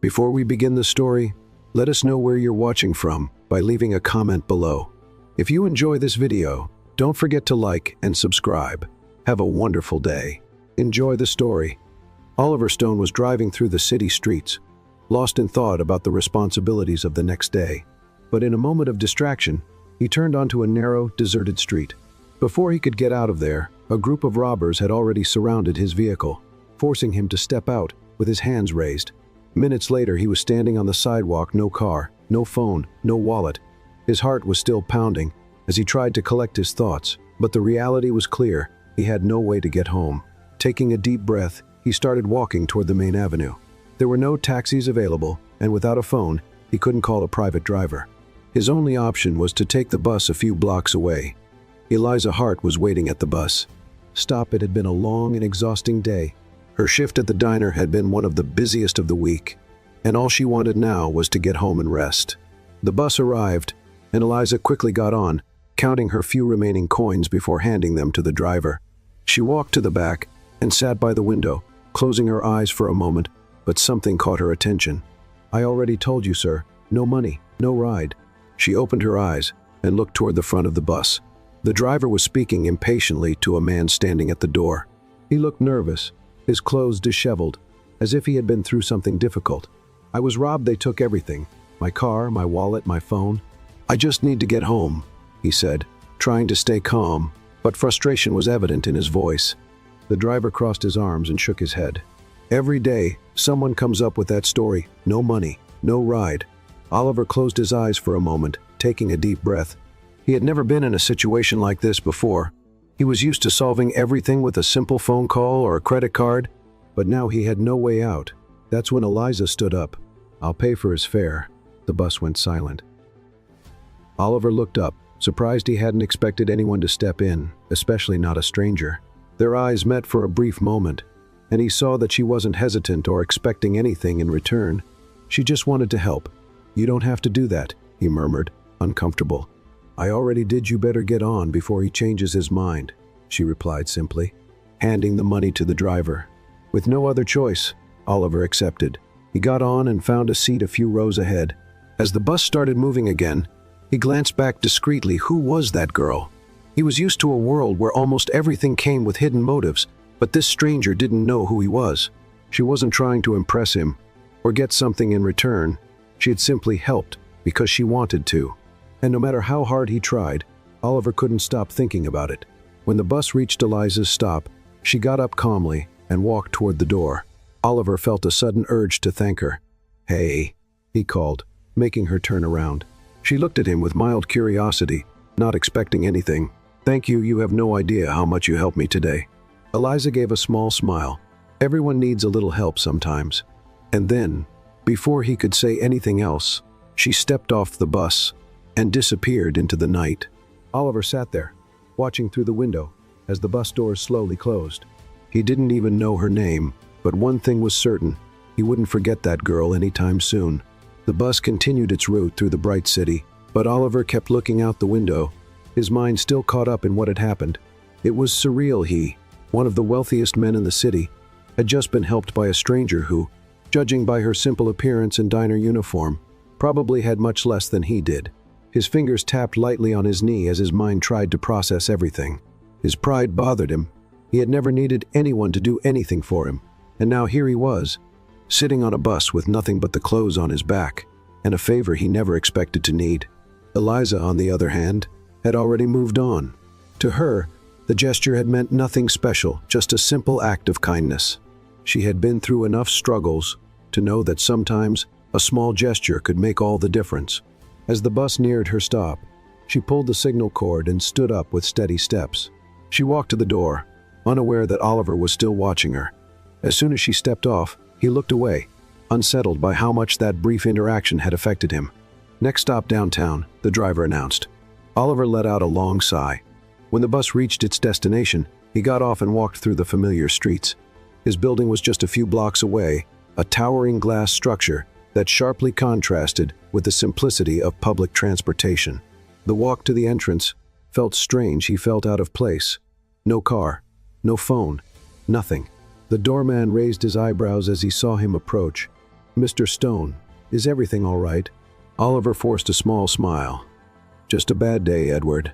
Before we begin the story, let us know where you're watching from by leaving a comment below. If you enjoy this video, don't forget to like and subscribe. Have a wonderful day. Enjoy the story. Oliver Stone was driving through the city streets, lost in thought about the responsibilities of the next day. But in a moment of distraction, he turned onto a narrow, deserted street. Before he could get out of there, a group of robbers had already surrounded his vehicle, forcing him to step out with his hands raised. Minutes later, he was standing on the sidewalk, no car, no phone, no wallet. His heart was still pounding as he tried to collect his thoughts, but the reality was clear. He had no way to get home. Taking a deep breath, he started walking toward the main avenue. There were no taxis available, and without a phone, he couldn't call a private driver. His only option was to take the bus a few blocks away. Eliza Hart was waiting at the bus stop. It had been a long and exhausting day. Her shift at the diner had been one of the busiest of the week, and all she wanted now was to get home and rest. The bus arrived, and Eliza quickly got on, counting her few remaining coins before handing them to the driver. She walked to the back and sat by the window, closing her eyes for a moment, but something caught her attention. "I already told you, sir. No money, no ride." She opened her eyes and looked toward the front of the bus. The driver was speaking impatiently to a man standing at the door. He looked nervous, his clothes disheveled, as if he had been through something difficult. "I was robbed. They took everything. My car, my wallet, my phone. I just need to get home," he said, trying to stay calm, but frustration was evident in his voice. The driver crossed his arms and shook his head. "Every day, someone comes up with that story. No money, no ride." Oliver closed his eyes for a moment, taking a deep breath. He had never been in a situation like this before. He was used to solving everything with a simple phone call or a credit card, but now he had no way out. That's when Eliza stood up. "I'll pay for his fare." The bus went silent. Oliver looked up, surprised he hadn't expected anyone to step in, especially not a stranger. Their eyes met for a brief moment, and he saw that she wasn't hesitant or expecting anything in return. She just wanted to help. "You don't have to do that," he murmured, uncomfortable. "I already did. You better get on before he changes his mind," she replied simply, handing the money to the driver. With no other choice, Oliver accepted. He got on and found a seat a few rows ahead. As the bus started moving again, he glanced back discreetly. Who was that girl? He was used to a world where almost everything came with hidden motives, but this stranger didn't know who he was. She wasn't trying to impress him or get something in return. She had simply helped because she wanted to. And no matter how hard he tried, Oliver couldn't stop thinking about it. When the bus reached Eliza's stop, she got up calmly and walked toward the door. Oliver felt a sudden urge to thank her. "Hey," he called, making her turn around. She looked at him with mild curiosity, not expecting anything. "Thank you. You have no idea how much you helped me today." Eliza gave a small smile. Everyone needs a little help sometimes. And then, before he could say anything else, she stepped off the bus and disappeared into the night. Oliver sat there, watching through the window as the bus doors slowly closed. He didn't even know her name, but one thing was certain: he wouldn't forget that girl anytime soon. The bus continued its route through the bright city, but Oliver kept looking out the window, his mind still caught up in what had happened. It was surreal. He, one of the wealthiest men in the city, had just been helped by a stranger who, judging by her simple appearance and diner uniform, probably had much less than he did. His fingers tapped lightly on his knee as his mind tried to process everything. His pride bothered him. He had never needed anyone to do anything for him, and now here he was, sitting on a bus with nothing but the clothes on his back, and a favor he never expected to need. Eliza, on the other hand, had already moved on. To her, the gesture had meant nothing special, just a simple act of kindness. She had been through enough struggles to know that sometimes a small gesture could make all the difference. As the bus neared her stop, she pulled the signal cord and stood up with steady steps. She walked to the door, unaware that Oliver was still watching her. As soon as she stepped off, he looked away, unsettled by how much that brief interaction had affected him. "Next stop downtown," the driver announced. Oliver let out a long sigh. When the bus reached its destination, he got off and walked through the familiar streets. His building was just a few blocks away, a towering glass structure that sharply contrasted with the simplicity of public transportation. The walk to the entrance felt strange. He felt out of place. No car, no phone, nothing. The doorman raised his eyebrows as he saw him approach. "Mr. Stone, is everything all right?" Oliver forced a small smile. "Just a bad day, Edward.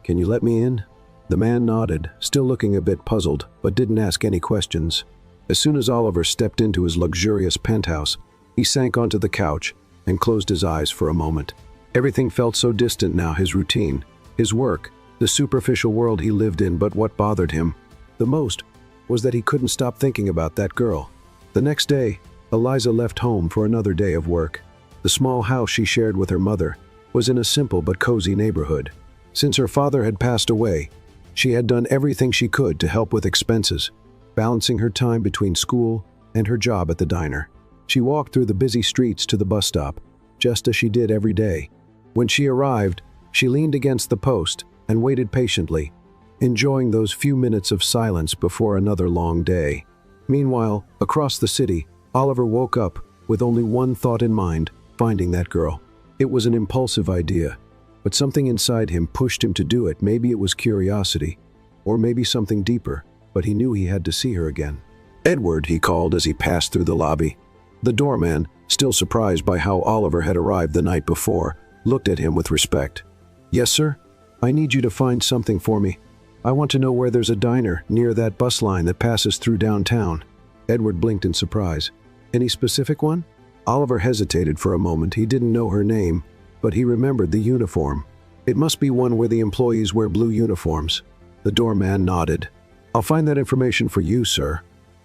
Can you let me in?" The man nodded, still looking a bit puzzled, but didn't ask any questions. As soon as Oliver stepped into his luxurious penthouse, he sank onto the couch and closed his eyes for a moment. Everything felt so distant now, his routine, his work, the superficial world he lived in, but what bothered him the most was that he couldn't stop thinking about that girl. The next day, Eliza left home for another day of work. The small house she shared with her mother was in a simple but cozy neighborhood. Since her father had passed away, she had done everything she could to help with expenses, balancing her time between school and her job at the diner. She walked through the busy streets to the bus stop, just as she did every day. When she arrived, she leaned against the post and waited patiently, enjoying those few minutes of silence before another long day. Meanwhile, across the city, Oliver woke up with only one thought in mind: finding that girl. It was an impulsive idea, but something inside him pushed him to do it. Maybe it was curiosity, or maybe something deeper, but he knew he had to see her again. "Edward," he called as he passed through the lobby. The doorman, still surprised by how Oliver had arrived the night before, looked at him with respect. "Yes, sir? I need you to find something for me. I want to know where there's a diner near that bus line that passes through downtown." Edward blinked in surprise. "Any specific one?" Oliver hesitated for a moment. He didn't know her name, but he remembered the uniform. "It must be one where the employees wear blue uniforms." The doorman nodded. "I'll find that information for you, sir."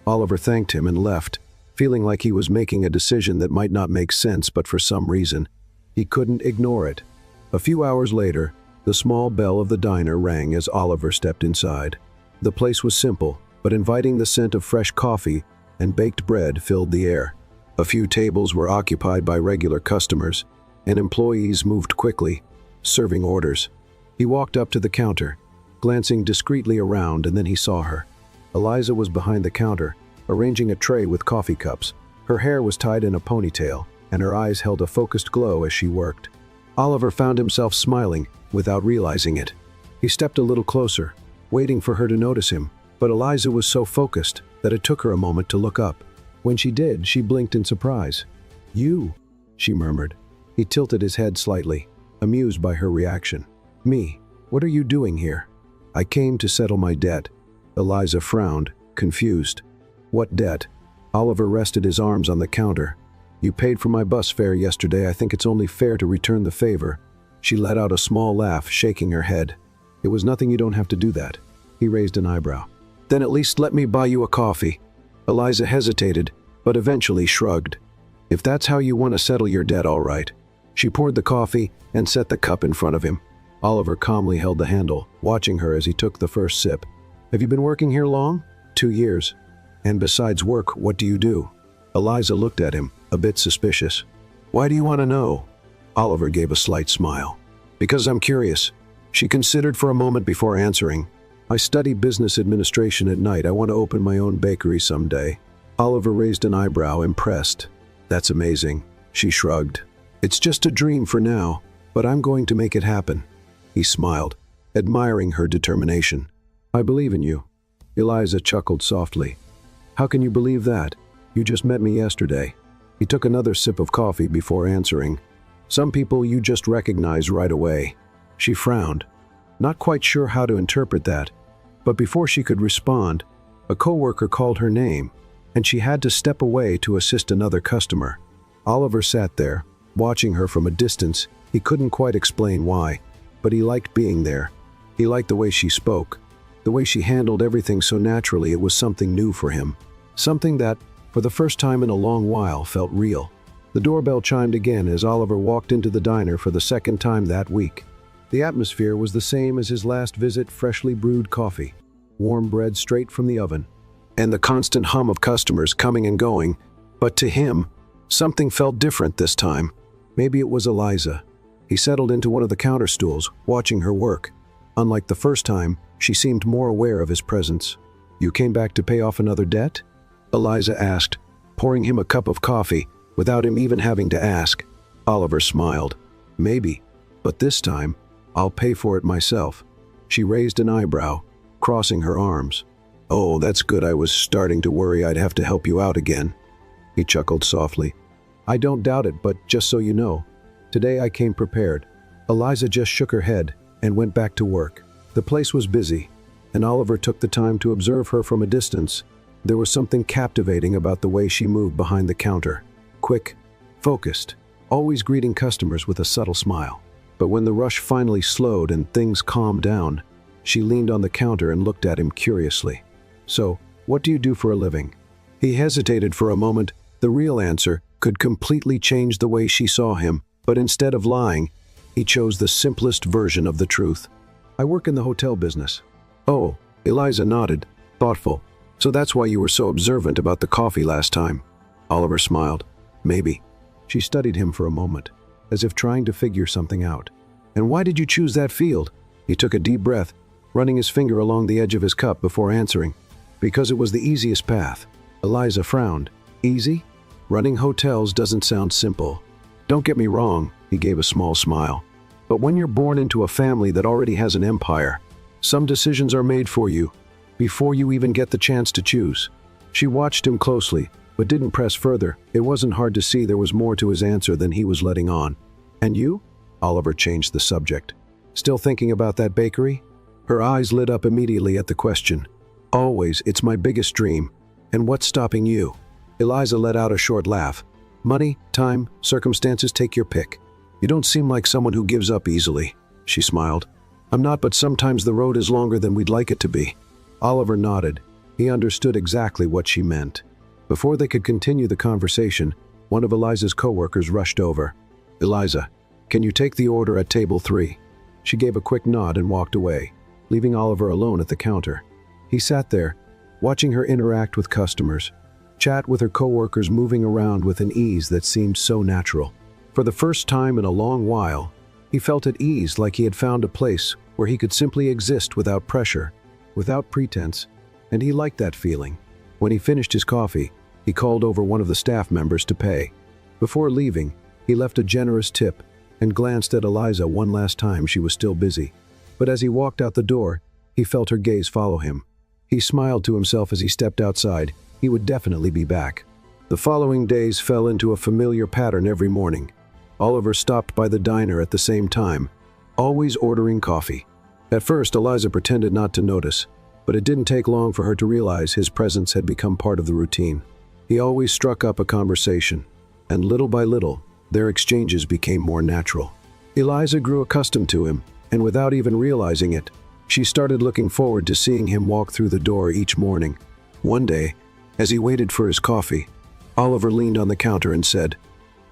Oliver thanked him and left, feeling like he was making a decision that might not make sense, but for some reason, he couldn't ignore it. A few hours later, the small bell of the diner rang as Oliver stepped inside. The place was simple, but inviting. The scent of fresh coffee and baked bread filled the air. A few tables were occupied by regular customers, and employees moved quickly, serving orders. He walked up to the counter, glancing discreetly around, and then he saw her. Eliza was behind the counter, arranging a tray with coffee cups. Her hair was tied in a ponytail, and her eyes held a focused glow as she worked. Oliver found himself smiling without realizing it. He stepped a little closer, waiting for her to notice him, but Eliza was so focused that it took her a moment to look up. When she did, she blinked in surprise. "You," she murmured. He tilted his head slightly, amused by her reaction. "Me? What are you doing here?" "I came to settle my debt." Eliza frowned, confused. "What debt?" Oliver rested his arms on the counter. "You paid for my bus fare yesterday. I think it's only fair to return the favor." She let out a small laugh, shaking her head. "It was nothing. You don't have to do that." He raised an eyebrow. "Then at least let me buy you a coffee." Eliza hesitated, but eventually shrugged. "If that's how you want to settle your debt, all right." She poured the coffee and set the cup in front of him. Oliver calmly held the handle, watching her as he took the first sip. "Have you been working here long?" "2 years." "And besides work, what do you do?" Eliza looked at him, a bit suspicious. "Why do you want to know?" Oliver gave a slight smile. "Because I'm curious." She considered for a moment before answering. "I study business administration at night. I want to open my own bakery someday." Oliver raised an eyebrow, impressed. "That's amazing." She shrugged. "It's just a dream for now, but I'm going to make it happen." He smiled, admiring her determination. "I believe in you." Eliza chuckled softly. "How can you believe that? You just met me yesterday." He took another sip of coffee before answering. "Some people you just recognize right away." She frowned, not quite sure how to interpret that, but before she could respond, a coworker called her name, and she had to step away to assist another customer. Oliver sat there, watching her from a distance. He couldn't quite explain why, but he liked being there. He liked the way she spoke, the way she handled everything so naturally. It was something new for him, something that, for the first time in a long while, felt real. The doorbell chimed again as Oliver walked into the diner for the second time that week. The atmosphere was the same as his last visit: freshly brewed coffee, warm bread straight from the oven, and the constant hum of customers coming and going. But to him, something felt different this time. Maybe it was Eliza. He settled into one of the counter stools, watching her work. Unlike the first time, she seemed more aware of his presence. "You came back to pay off another debt?" Eliza asked, pouring him a cup of coffee without him even having to ask. Oliver smiled. "Maybe, but this time, I'll pay for it myself." She raised an eyebrow, crossing her arms. "Oh, that's good. I was starting to worry I'd have to help you out again." He chuckled softly. I don't doubt it, but just so you know, today I came prepared. Eliza just shook her head and went back to work. The place was busy, and Oliver took the time to observe her from a distance. There was something captivating about the way she moved behind the counter. Quick, focused, always greeting customers with a subtle smile. But when the rush finally slowed and things calmed down, she leaned on the counter and looked at him curiously. "So, what do you do for a living?" He hesitated for a moment. The real answer could completely change the way she saw him, but instead of lying, he chose the simplest version of the truth. "I work in the hotel business." "Oh," Eliza nodded, thoughtful. "So that's why you were so observant about the coffee last time." Oliver smiled. "Maybe." She studied him for a moment, as if trying to figure something out. "And why did you choose that field?" He took a deep breath, running his finger along the edge of his cup before answering. "Because it was the easiest path." Eliza frowned. "Easy? Running hotels doesn't sound simple." "Don't get me wrong," he gave a small smile. "But when you're born into a family that already has an empire, some decisions are made for you, before you even get the chance to choose." She watched him closely, but didn't press further. It wasn't hard to see there was more to his answer than he was letting on. "And you?" Oliver changed the subject. "Still thinking about that bakery?" Her eyes lit up immediately at the question. "Always, it's my biggest dream. And what's stopping you?" Eliza let out a short laugh. "Money, time, circumstances, take your pick. You don't seem like someone who gives up easily." She smiled. "I'm not, but sometimes the road is longer than we'd like it to be." Oliver nodded. He understood exactly what she meant. Before they could continue the conversation, one of Eliza's coworkers rushed over. "Eliza, can you take the order at table 3? She gave a quick nod and walked away, leaving Oliver alone at the counter. He sat there, watching her interact with customers, chat with her coworkers, moving around with an ease that seemed so natural. For the first time in a long while, he felt at ease, like he had found a place where he could simply exist without pressure, without pretense, and he liked that feeling. When he finished his coffee, he called over one of the staff members to pay. Before leaving, he left a generous tip and glanced at Eliza one last time. She was still busy. But as he walked out the door, he felt her gaze follow him. He smiled to himself as he stepped outside. He would definitely be back. The following days fell into a familiar pattern every morning. Oliver stopped by the diner at the same time, always ordering coffee. At first, Eliza pretended not to notice, but it didn't take long for her to realize his presence had become part of the routine. He always struck up a conversation, and little by little, their exchanges became more natural. Eliza grew accustomed to him, and without even realizing it, she started looking forward to seeing him walk through the door each morning. One day, as he waited for his coffee, Oliver leaned on the counter and said,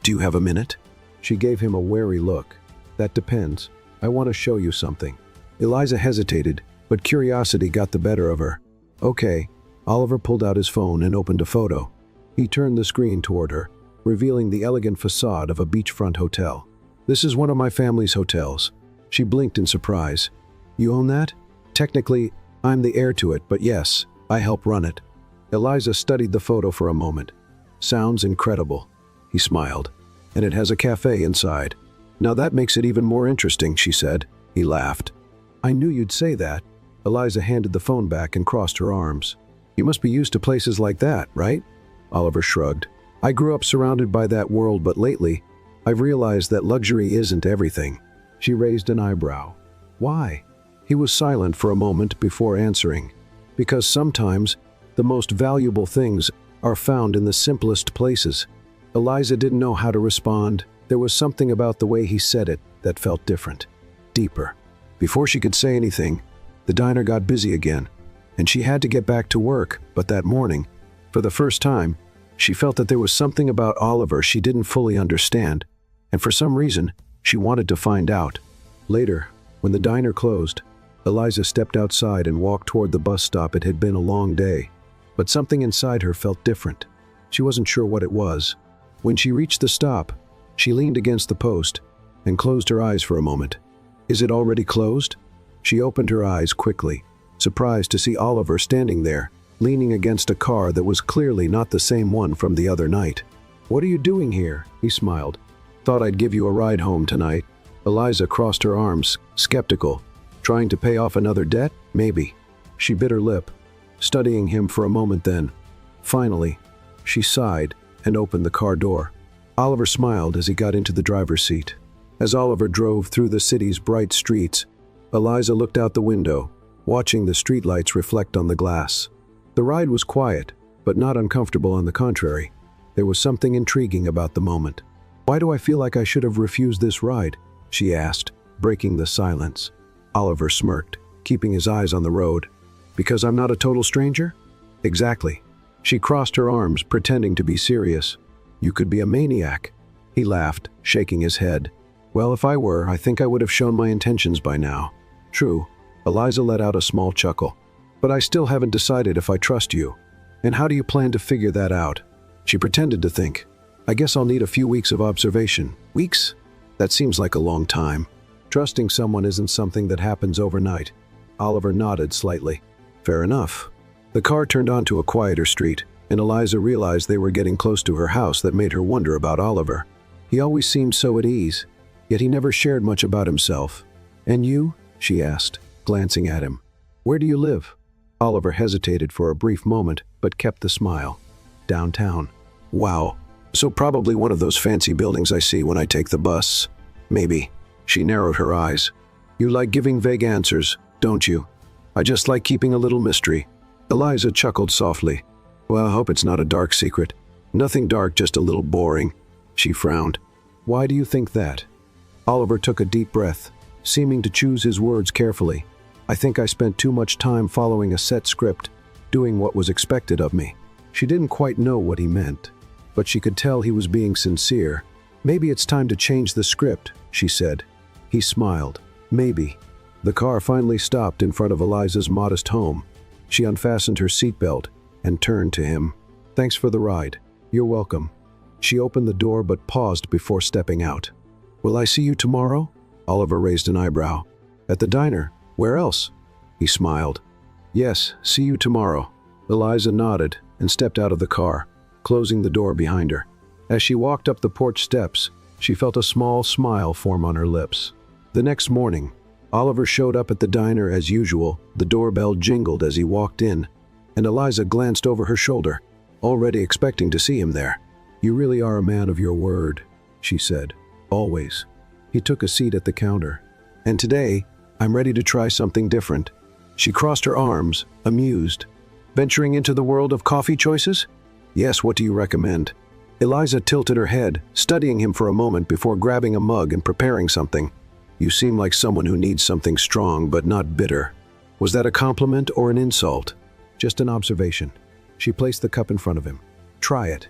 "Do you have a minute?" She gave him a wary look. "That depends. I want to show you something." Eliza hesitated, but curiosity got the better of her. "Okay." Oliver pulled out his phone and opened a photo. He turned the screen toward her, revealing the elegant facade of a beachfront hotel. "This is one of my family's hotels." She blinked in surprise. "You own that?" "Technically, I'm the heir to it, but yes, I help run it." Eliza studied the photo for a moment. "Sounds incredible." He smiled. "And it has a cafe inside." "Now that makes it even more interesting," she said. He laughed. "I knew you'd say that." Eliza handed the phone back and crossed her arms. "You must be used to places like that, right?" Oliver shrugged. "I grew up surrounded by that world, but lately, I've realized that luxury isn't everything." She raised an eyebrow. "Why?" He was silent for a moment before answering. "Because sometimes, the most valuable things are found in the simplest places." Eliza didn't know how to respond. There was something about the way he said it that felt different, deeper. Before she could say anything, the diner got busy again, and she had to get back to work. But that morning, for the first time, she felt that there was something about Oliver she didn't fully understand, and for some reason, she wanted to find out. Later, when the diner closed, Eliza stepped outside and walked toward the bus stop. It had been a long day, but something inside her felt different. She wasn't sure what it was. When she reached the stop, she leaned against the post and closed her eyes for a moment. "Is it already closed?" She opened her eyes quickly, surprised to see Oliver standing there, leaning against a car that was clearly not the same one from the other night. "What are you doing here?" He smiled. "Thought I'd give you a ride home tonight." Eliza crossed her arms, skeptical. "Trying to pay off another debt? Maybe." She bit her lip, studying him for a moment then. Finally, she sighed and opened the car door. Oliver smiled as he got into the driver's seat. As Oliver drove through the city's bright streets, Eliza looked out the window, watching the streetlights reflect on the glass. The ride was quiet, but not uncomfortable. On the contrary. There was something intriguing about the moment. "Why do I feel like I should have refused this ride?" she asked, breaking the silence. Oliver smirked, keeping his eyes on the road. "Because I'm not a total stranger?" "Exactly." She crossed her arms, pretending to be serious. "You could be a maniac." He laughed, shaking his head. "Well, if I were, I think I would have shown my intentions by now." "True." Eliza let out a small chuckle. "But I still haven't decided if I trust you. And how do you plan to figure that out?" She pretended to think. "I guess I'll need a few weeks of observation." "Weeks? That seems like a long time." "Trusting someone isn't something that happens overnight." Oliver nodded slightly. "Fair enough." The car turned onto a quieter street, and Eliza realized they were getting close to her house. That made her wonder about Oliver. He always seemed so at ease, yet he never shared much about himself. "And you?" she asked, glancing at him. "Where do you live?" Oliver hesitated for a brief moment, but kept the smile. "Downtown." "Wow. So probably one of those fancy buildings I see when I take the bus." "Maybe." She narrowed her eyes. "You like giving vague answers, don't you?" "I just like keeping a little mystery." Eliza chuckled softly. "Well, I hope it's not a dark secret." "Nothing dark, just a little boring." She frowned. "Why do you think that?" Oliver took a deep breath, seeming to choose his words carefully. "I think I spent too much time following a set script, doing what was expected of me." She didn't quite know what he meant, but she could tell he was being sincere. "Maybe it's time to change the script," she said. He smiled. "Maybe." The car finally stopped in front of Eliza's modest home. She unfastened her seatbelt and turned to him. "Thanks for the ride." "You're welcome." She opened the door but paused before stepping out. "Will I see you tomorrow?" Oliver raised an eyebrow. "At the diner. Where else?" He smiled. "Yes, see you tomorrow." Eliza nodded and stepped out of the car, closing the door behind her. As she walked up the porch steps, she felt a small smile form on her lips. The next morning, Oliver showed up at the diner as usual. The doorbell jingled as he walked in, and Eliza glanced over her shoulder, already expecting to see him there. "You really are a man of your word," she said. "Always." He took a seat at the counter. "And today, I'm ready to try something different." She crossed her arms, amused. "Venturing into the world of coffee choices?" "Yes, what do you recommend?" Eliza tilted her head, studying him for a moment before grabbing a mug and preparing something. "You seem like someone who needs something strong but not bitter." Was that a compliment or an insult? "Just an observation." She placed the cup in front of him. "Try it."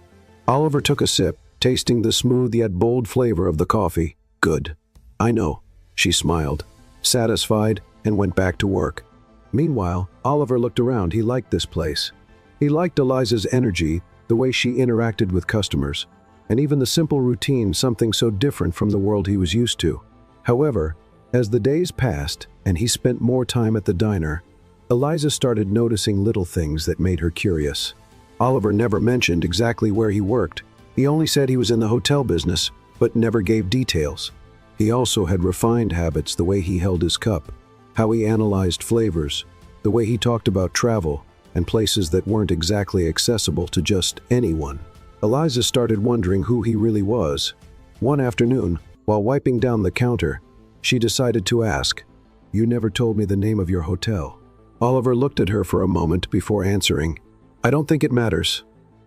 Oliver took a sip, tasting the smooth yet bold flavor of the coffee. "Good." "I know." She smiled, satisfied, and went back to work. Meanwhile, Oliver looked around. He liked this place. He liked Eliza's energy, the way she interacted with customers, and even the simple routine, something so different from the world he was used to. However, as the days passed and he spent more time at the diner, Eliza started noticing little things that made her curious. Oliver never mentioned exactly where he worked. He only said he was in the hotel business, but never gave details. He also had refined habits, the way he held his cup, how he analyzed flavors, the way he talked about travel and places that weren't exactly accessible to just anyone. Eliza started wondering who he really was. One afternoon, while wiping down the counter, she decided to ask, "You never told me the name of your hotel." Oliver looked at her for a moment before answering, "I don't think it matters."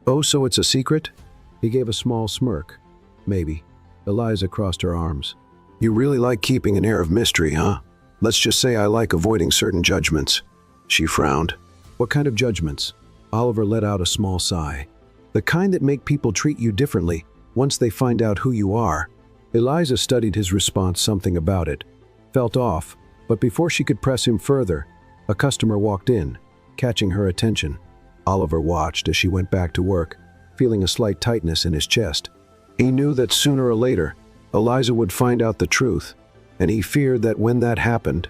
"Oh, so it's a secret?" He gave a small smirk. "Maybe." Eliza crossed her arms. "You really like keeping an air of mystery, huh? Let's just say I like avoiding certain judgments." She frowned. "What kind of judgments?" Oliver let out a small sigh. "The kind that make people treat you differently once they find out who you are." Eliza studied his response. Something about it felt off, but before she could press him further, a customer walked in, catching her attention. Oliver watched as she went back to work, feeling a slight tightness in his chest. He knew that sooner or later, Eliza would find out the truth, and he feared that when that happened,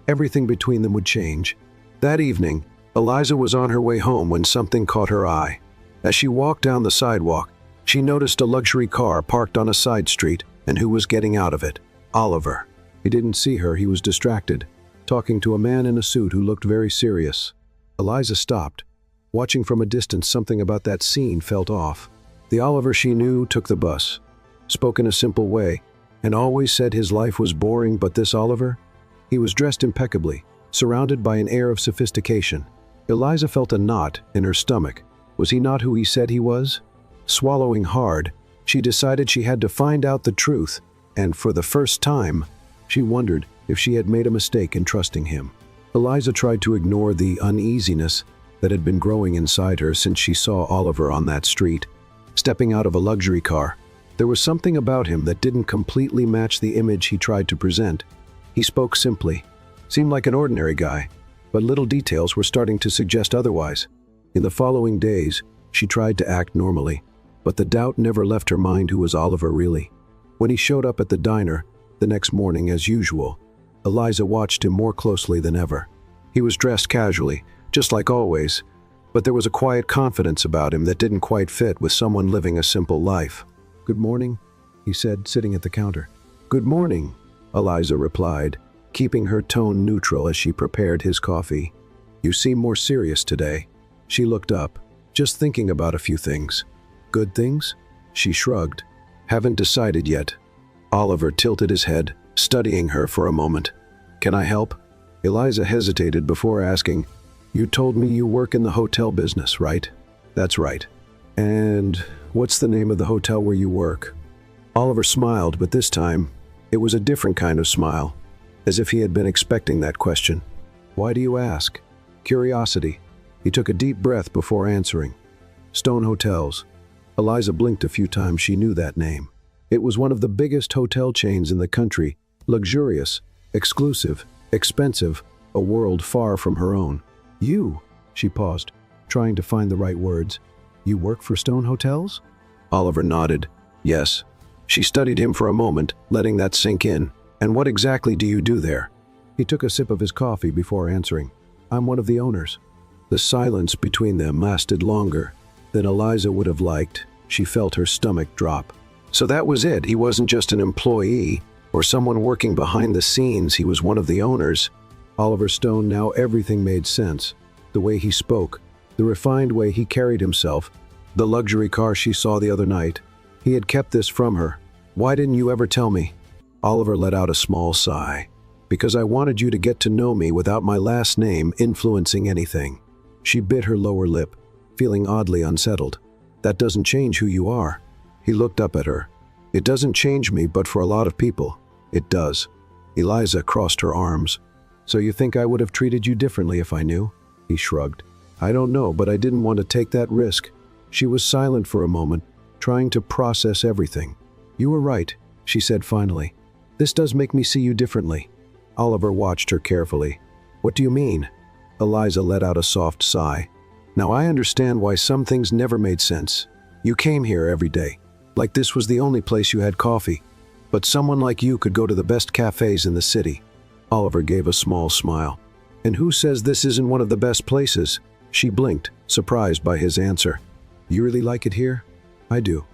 everything between them would change. That evening, Eliza was on her way home when something caught her eye. As she walked down the sidewalk, she noticed a luxury car parked on a side street, and who was getting out of it? Oliver. He didn't see her. He was distracted, talking to a man in a suit who looked very serious. Eliza stopped. Watching from a distance, something about that scene felt off. The Oliver she knew took the bus, spoke in a simple way, and always said his life was boring. But this Oliver? He was dressed impeccably, surrounded by an air of sophistication. Eliza felt a knot in her stomach. Was he not who he said he was? Swallowing hard, she decided she had to find out the truth, and for the first time, she wondered if she had made a mistake in trusting him. Eliza tried to ignore the uneasiness that had been growing inside her since she saw Oliver on that street, stepping out of a luxury car. There was something about him that didn't completely match the image he tried to present. He spoke simply, seemed like an ordinary guy, but little details were starting to suggest otherwise. In the following days, she tried to act normally, but the doubt never left her mind. Who was Oliver really? When he showed up at the diner the next morning as usual, Eliza watched him more closely than ever. He was dressed casually, just like always, but there was a quiet confidence about him that didn't quite fit with someone living a simple life. "Good morning," he said, sitting at the counter. "Good morning," Eliza replied, keeping her tone neutral as she prepared his coffee. "You seem more serious today." She looked up, just thinking about a few things. "Good things?" She shrugged. "Haven't decided yet." Oliver tilted his head, studying her for a moment. "Can I help?" Eliza hesitated before asking, "You told me you work in the hotel business, right?" "That's right." "And what's the name of the hotel where you work?" Oliver smiled, but this time, it was a different kind of smile, as if he had been expecting that question. "Why do you ask?" "Curiosity." He took a deep breath before answering. "Stone Hotels." Eliza blinked a few times. She knew that name. It was one of the biggest hotel chains in the country, luxurious, exclusive, expensive, a world far from her own. "You?" She paused, trying to find the right words. "You work for Stone Hotels?" Oliver nodded. "Yes." She studied him for a moment, letting that sink in. "And what exactly do you do there?" He took a sip of his coffee before answering. "I'm one of the owners." The silence between them lasted longer than Eliza would have liked. She felt her stomach drop. So that was it. He wasn't just an employee or someone working behind the scenes. He was one of the owners. Oliver Stone. Now everything made sense. The way he spoke, the refined way he carried himself, the luxury car she saw the other night. He had kept this from her. "Why didn't you ever tell me?" Oliver let out a small sigh. "Because I wanted you to get to know me without my last name influencing anything." She bit her lower lip, feeling oddly unsettled. "That doesn't change who you are." He looked up at her. "It doesn't change me, but for a lot of people, it does." Eliza crossed her arms. "So you think I would have treated you differently if I knew?" He shrugged. "I don't know, but I didn't want to take that risk." She was silent for a moment, trying to process everything. "You were right," she said finally. "This does make me see you differently." Oliver watched her carefully. "What do you mean?" Eliza let out a soft sigh. "Now I understand why some things never made sense. You came here every day, like this was the only place you had coffee. But someone like you could go to the best cafes in the city." Oliver gave a small smile. "And who says this isn't one of the best places?" She blinked, surprised by his answer. "You really like it here?" "I do."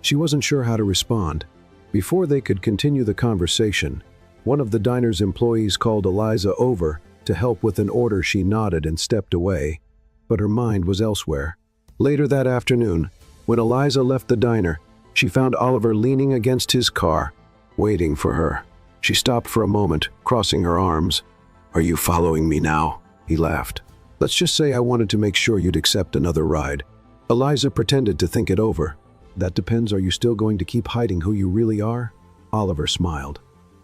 She wasn't sure how to respond. Before they could continue the conversation, one of the diner's employees called Eliza over to help with an order. She nodded and stepped away, but her mind was elsewhere. Later that afternoon, when Eliza left the diner, she found Oliver leaning against his car, waiting for her. She stopped for a moment, crossing her arms. "Are you following me now?" He laughed. "Let's just say I wanted to make sure you'd accept another ride." Eliza pretended to think it over. "That depends. Are you still going to keep hiding who you really are?" Oliver smiled.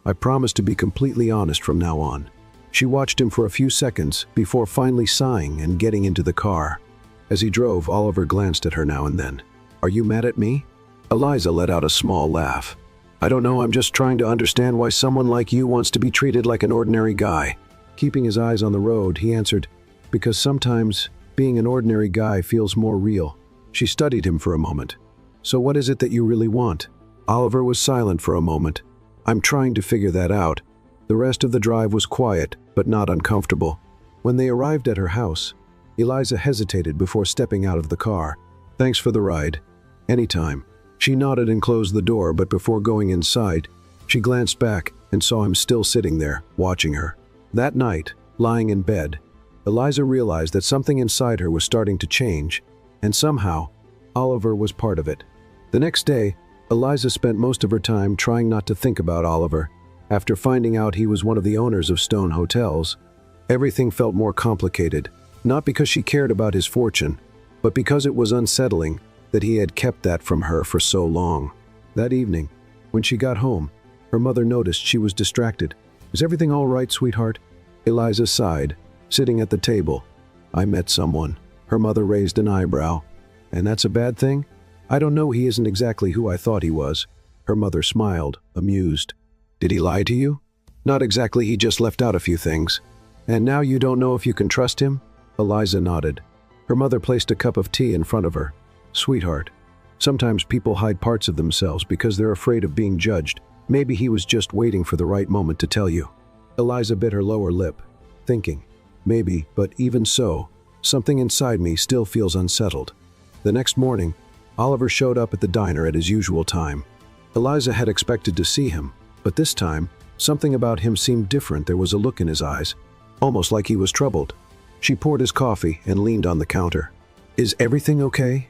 "I promise to be completely honest from now on." She watched him for a few seconds before finally sighing and getting into the car. As he drove, Oliver glanced at her now and then. "Are you mad at me?" Eliza let out a small laugh. "I don't know, I'm just trying to understand why someone like you wants to be treated like an ordinary guy." Keeping his eyes on the road, he answered, "Because sometimes being an ordinary guy feels more real." She studied him for a moment. "So what is it that you really want?" Oliver was silent for a moment. "I'm trying to figure that out." The rest of the drive was quiet, but not uncomfortable. When they arrived at her house, Eliza hesitated before stepping out of the car. "Thanks for the ride." "Anytime." She nodded and closed the door, but before going inside, she glanced back and saw him still sitting there, watching her. That night, lying in bed, Eliza realized that something inside her was starting to change, and somehow, Oliver was part of it. The next day, Eliza spent most of her time trying not to think about Oliver. After finding out he was one of the owners of Stone Hotels, everything felt more complicated, not because she cared about his fortune, but because it was unsettling that he had kept that from her for so long. That evening, when she got home, her mother noticed she was distracted. "Is everything all right, sweetheart?" Eliza sighed, sitting at the table. "I met someone." Her mother raised an eyebrow. "And that's a bad thing?" "I don't know, he isn't exactly who I thought he was." Her mother smiled, amused. "Did he lie to you?" "Not exactly, he just left out a few things." "And now you don't know if you can trust him?" Eliza nodded. Her mother placed a cup of tea in front of her. "Sweetheart, sometimes people hide parts of themselves because they're afraid of being judged. Maybe he was just waiting for the right moment to tell you." Eliza bit her lower lip, thinking, "Maybe, but even so, something inside me still feels unsettled." The next morning, Oliver showed up at the diner at his usual time. Eliza had expected to see him, but this time, something about him seemed different. There was a look in his eyes, almost like he was troubled. She poured his coffee and leaned on the counter. "Is everything okay?"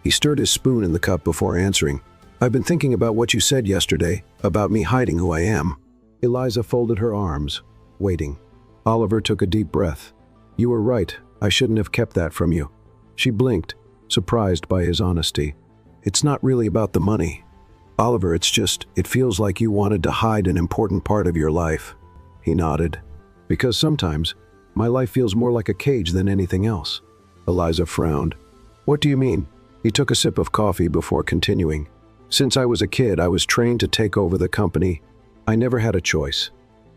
He stirred his spoon in the cup before answering. "I've been thinking about what you said yesterday, about me hiding who I am." Eliza folded her arms, waiting. Oliver took a deep breath. "You were right, I shouldn't have kept that from you." She blinked, surprised by his honesty. "It's not really about the money, Oliver, it feels like you wanted to hide an important part of your life." He nodded. "Because sometimes, my life feels more like a cage than anything else." Eliza frowned. "What do you mean?" He took a sip of coffee before continuing. "Since I was a kid, I was trained to take over the company. I never had a choice.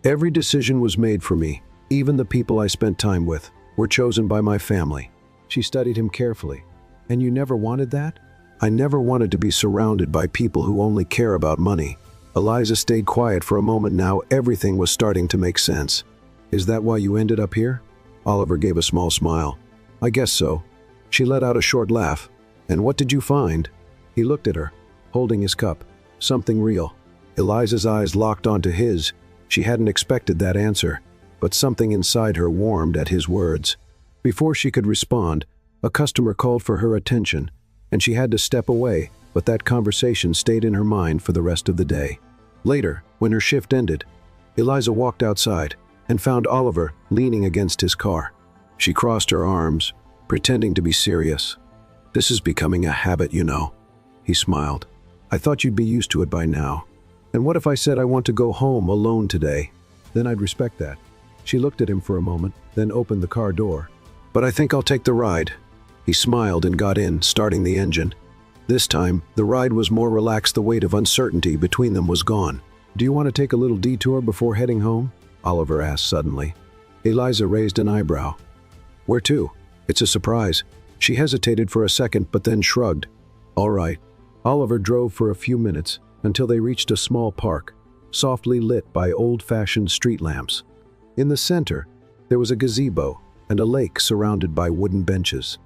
Every decision was made for me. Even the people I spent time with were chosen by my family." She studied him carefully. "And you never wanted that?" "I never wanted to be surrounded by people who only care about money." Eliza stayed quiet for a moment. Now everything was starting to make sense. "Is that why you ended up here?" Oliver gave a small smile. "I guess so." She let out a short laugh. "And what did you find?" He looked at her, holding his cup. "Something real." Eliza's eyes locked onto his. She hadn't expected that answer, but something inside her warmed at his words. Before she could respond, a customer called for her attention, and she had to step away, but that conversation stayed in her mind for the rest of the day. Later, when her shift ended, Eliza walked outside and found Oliver leaning against his car. She crossed her arms, pretending to be serious. "This is becoming a habit, you know." He smiled. "I thought you'd be used to it by now. And what if I said I want to go home alone today? Then I'd respect that." She looked at him for a moment, then opened the car door. "But I think I'll take the ride." He smiled and got in, starting the engine. This time, the ride was more relaxed. The weight of uncertainty between them was gone. "Do you want to take a little detour before heading home?" Oliver asked suddenly. Eliza raised an eyebrow. "Where to?" "It's a surprise." She hesitated for a second, but then shrugged. "All right." Oliver drove for a few minutes until they reached a small park, softly lit by old-fashioned street lamps. In the center, there was a gazebo and a lake surrounded by wooden benches.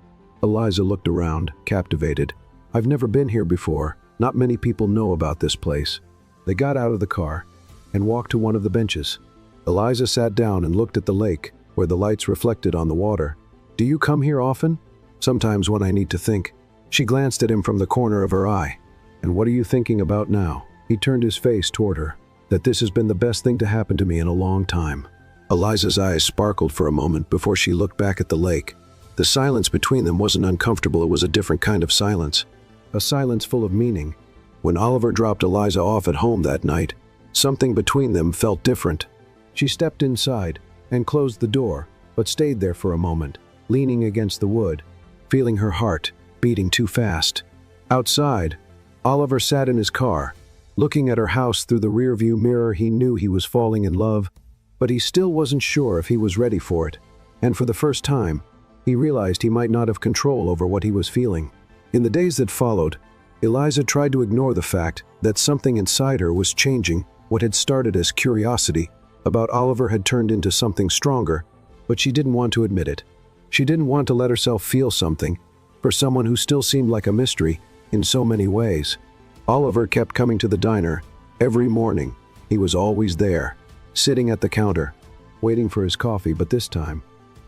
Eliza looked around, captivated. "I've never been here before. Not many people know about this place." They got out of the car and walked to one of the benches. Eliza sat down and looked at the lake, where the lights reflected on the water. "Do you come here often?" "Sometimes when I need to think." She glanced at him from the corner of her eye. "And what are you thinking about now?" He turned his face toward her. "That this has been the best thing to happen to me in a long time." Eliza's eyes sparkled for a moment before she looked back at the lake. The silence between them wasn't uncomfortable, it was a different kind of silence. A silence full of meaning. When Oliver dropped Eliza off at home that night, something between them felt different. She stepped inside and closed the door, but stayed there for a moment, leaning against the wood, feeling her heart beating too fast. Outside, Oliver sat in his car, looking at her house through the rearview mirror. He knew he was falling in love, but he still wasn't sure if he was ready for it. And for the first time, he realized he might not have control over what he was feeling. In the days that followed, Eliza tried to ignore the fact that something inside her was changing. What had started as curiosity about Oliver had turned into something stronger, but she didn't want to admit it. She didn't want to let herself feel something for someone who still seemed like a mystery in so many ways. Oliver kept coming to the diner every morning. He was always there, sitting at the counter, waiting for his coffee, but this time,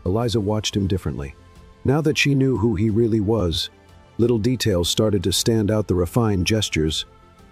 Eliza watched him differently. Now that she knew who he really was, little details started to stand out: the refined gestures,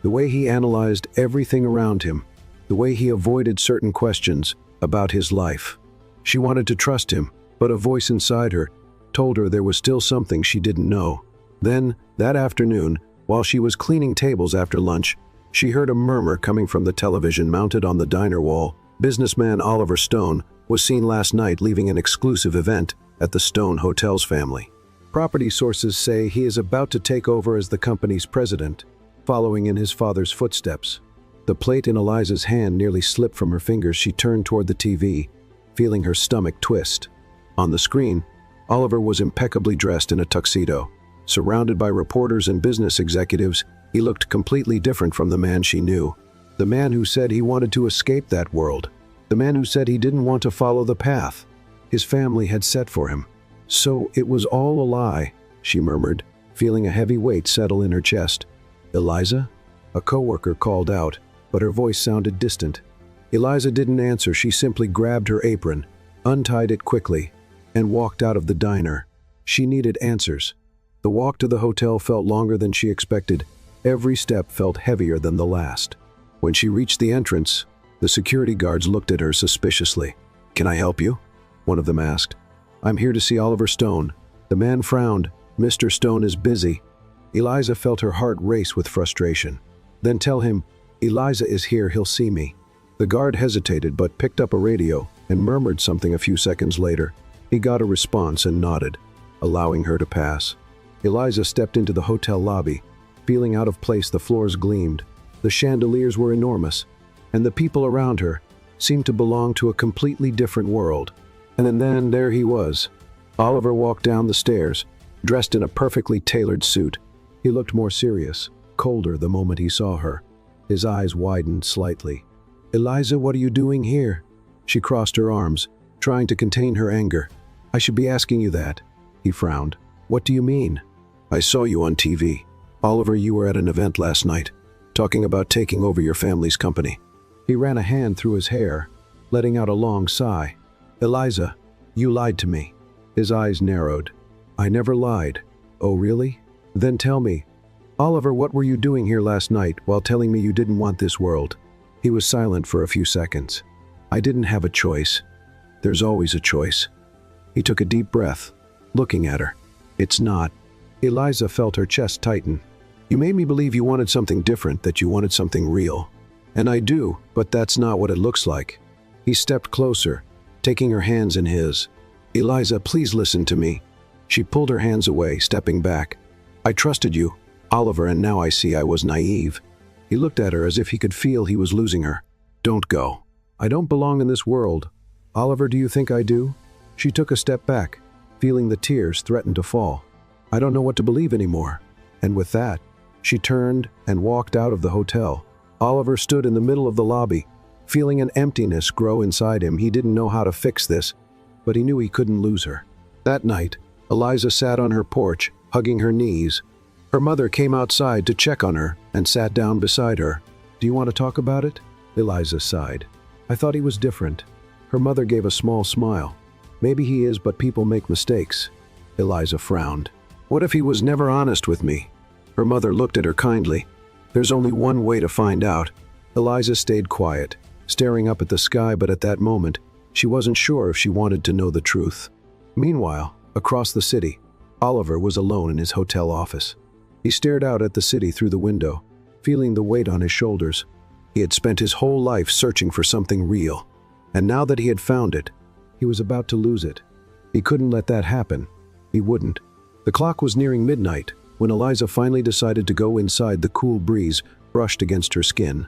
The way he analyzed everything around him, the way he avoided certain questions about his life. She wanted to trust him, but a voice inside her told her there was still something she didn't know. Then, that afternoon, while she was cleaning tables after lunch, she heard a murmur coming from the television mounted on the diner wall. Businessman Oliver Stone was seen last night leaving an exclusive event at the Stone Hotel's family. Property sources say he is about to take over as the company's president, following in his father's footsteps. The plate in Eliza's hand nearly slipped from her fingers. She turned toward the TV, feeling her stomach twist. On the screen, Oliver was impeccably dressed in a tuxedo. Surrounded by reporters and business executives, he looked completely different from the man she knew. The man who said he wanted to escape that world. The man who said he didn't want to follow the path his family had set for him. So it was all a lie, she murmured, feeling a heavy weight settle in her chest. Eliza? A coworker called out, but her voice sounded distant. Eliza didn't answer. She simply grabbed her apron, untied it quickly, and walked out of the diner. She needed answers. The walk to the hotel felt longer than she expected. Every step felt heavier than the last. When she reached the entrance, the security guards looked at her suspiciously. "Can I help you?" one of them asked. "I'm here to see Oliver Stone." The man frowned. "Mr. Stone is busy." Eliza felt her heart race with frustration. "Then tell him, Eliza is here, he'll see me." The guard hesitated but picked up a radio and murmured something a few seconds later. He got a response and nodded, allowing her to pass. Eliza stepped into the hotel lobby. Feeling out of place, the floors gleamed. The chandeliers were enormous, and the people around her seemed to belong to a completely different world. And then there he was. Oliver walked down the stairs, dressed in a perfectly tailored suit. He looked more serious, colder the moment he saw her. His eyes widened slightly. "Eliza, what are you doing here?" She crossed her arms, trying to contain her anger. "I should be asking you that." He frowned. "What do you mean?" "I saw you on TV. Oliver, you were at an event last night, talking about taking over your family's company." He ran a hand through his hair, letting out a long sigh. "Eliza, you lied to me." His eyes narrowed. "I never lied." "Oh, really? Then tell me. Oliver, what were you doing here last night while telling me you didn't want this world?" He was silent for a few seconds. "I didn't have a choice. There's always a choice." He took a deep breath, looking at her. "It's not." Eliza felt her chest tighten. "You made me believe you wanted something different, that you wanted something real. And I do, but that's not what it looks like." He stepped closer, taking her hands in his. "Eliza, please listen to me." She pulled her hands away, stepping back. "I trusted you, Oliver, and now I see I was naive." He looked at her as if he could feel he was losing her. "Don't go. I don't belong in this world. Oliver, do you think I do?" She took a step back, feeling the tears threaten to fall. "I don't know what to believe anymore." And with that, she turned and walked out of the hotel. Oliver stood in the middle of the lobby, feeling an emptiness grow inside him. He didn't know how to fix this, but he knew he couldn't lose her. That night, Eliza sat on her porch, hugging her knees. Her mother came outside to check on her and sat down beside her. "Do you want to talk about it?" Eliza sighed. "I thought he was different." Her mother gave a small smile. "Maybe he is, but people make mistakes." Eliza frowned. "What if he was never honest with me?" Her mother looked at her kindly. "There's only one way to find out." Eliza stayed quiet, staring up at the sky, but at that moment, she wasn't sure if she wanted to know the truth. Meanwhile, across the city, Oliver was alone in his hotel office. He stared out at the city through the window, feeling the weight on his shoulders. He had spent his whole life searching for something real, and now that he had found it, he was about to lose it. He couldn't let that happen. He wouldn't. The clock was nearing midnight when Eliza finally decided to go inside. The cool breeze brushed against her skin,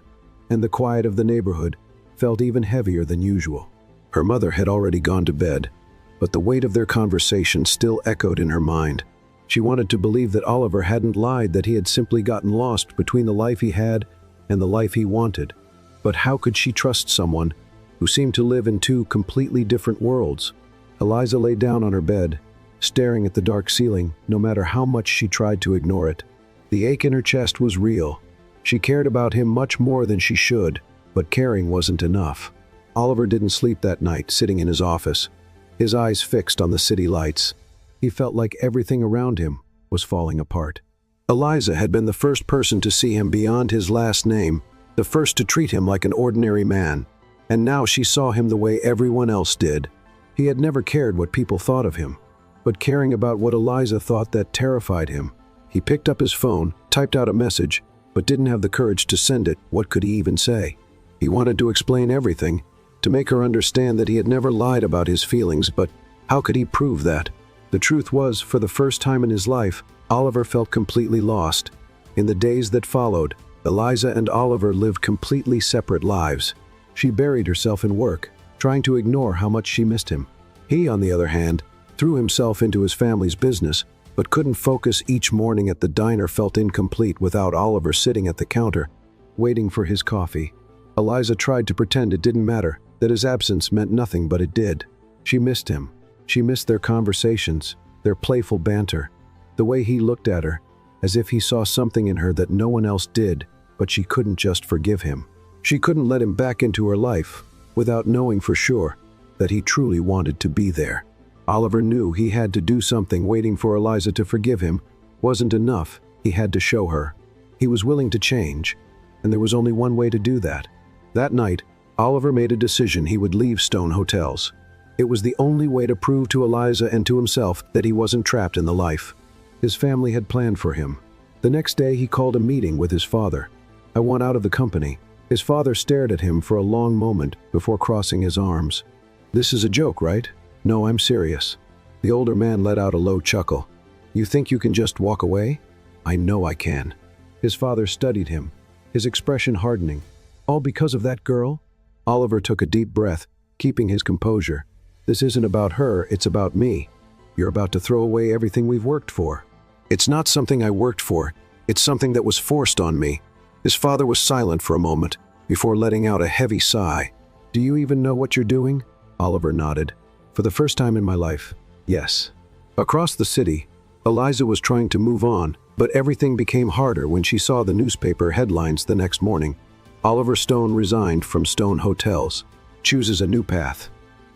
and the quiet of the neighborhood felt even heavier than usual. Her mother had already gone to bed, but the weight of their conversation still echoed in her mind. She wanted to believe that Oliver hadn't lied, that he had simply gotten lost between the life he had and the life he wanted. But how could she trust someone who seemed to live in two completely different worlds? Eliza lay down on her bed, staring at the dark ceiling, no matter how much she tried to ignore it. The ache in her chest was real. She cared about him much more than she should, but caring wasn't enough. Oliver didn't sleep that night, sitting in his office, his eyes fixed on the city lights. He felt like everything around him was falling apart. Eliza had been the first person to see him beyond his last name, the first to treat him like an ordinary man. And now she saw him the way everyone else did. He had never cared what people thought of him, but caring about what Eliza thought, that terrified him. He picked up his phone, typed out a message, but didn't have the courage to send it. What could he even say? He wanted to explain everything, to make her understand that he had never lied about his feelings, but how could he prove that? The truth was, for the first time in his life, Oliver felt completely lost. In the days that followed, Eliza and Oliver lived completely separate lives. She buried herself in work, trying to ignore how much she missed him. He, on the other hand, threw himself into his family's business, but couldn't focus. Each morning at the diner felt incomplete without Oliver sitting at the counter, waiting for his coffee. Eliza tried to pretend it didn't matter, that his absence meant nothing, but it did. She missed him. She missed their conversations, their playful banter, the way he looked at her, as if he saw something in her that no one else did, but she couldn't just forgive him. She couldn't let him back into her life without knowing for sure that he truly wanted to be there. Oliver knew he had to do something. Waiting for Eliza to forgive him wasn't enough. He had to show her. He was willing to change, and there was only one way to do that. That night, Oliver made a decision. He would leave Stone Hotels. It was the only way to prove to Eliza and to himself that he wasn't trapped in the life his family had planned for him. The next day, he called a meeting with his father. "I want out of the company." His father stared at him for a long moment before crossing his arms. "This is a joke, right?" "No, I'm serious." The older man let out a low chuckle. "You think you can just walk away?" "I know I can." His father studied him, his expression hardening. "All because of that girl?" Oliver took a deep breath, keeping his composure. "This isn't about her, it's about me. You're about to throw away everything we've worked for." "It's not something I worked for, it's something that was forced on me." His father was silent for a moment, before letting out a heavy sigh. "Do you even know what you're doing?" Oliver nodded. "For the first time in my life, yes." Across the city, Eliza was trying to move on, but everything became harder when she saw the newspaper headlines the next morning. Oliver Stone resigned from Stone Hotels, chooses a new path.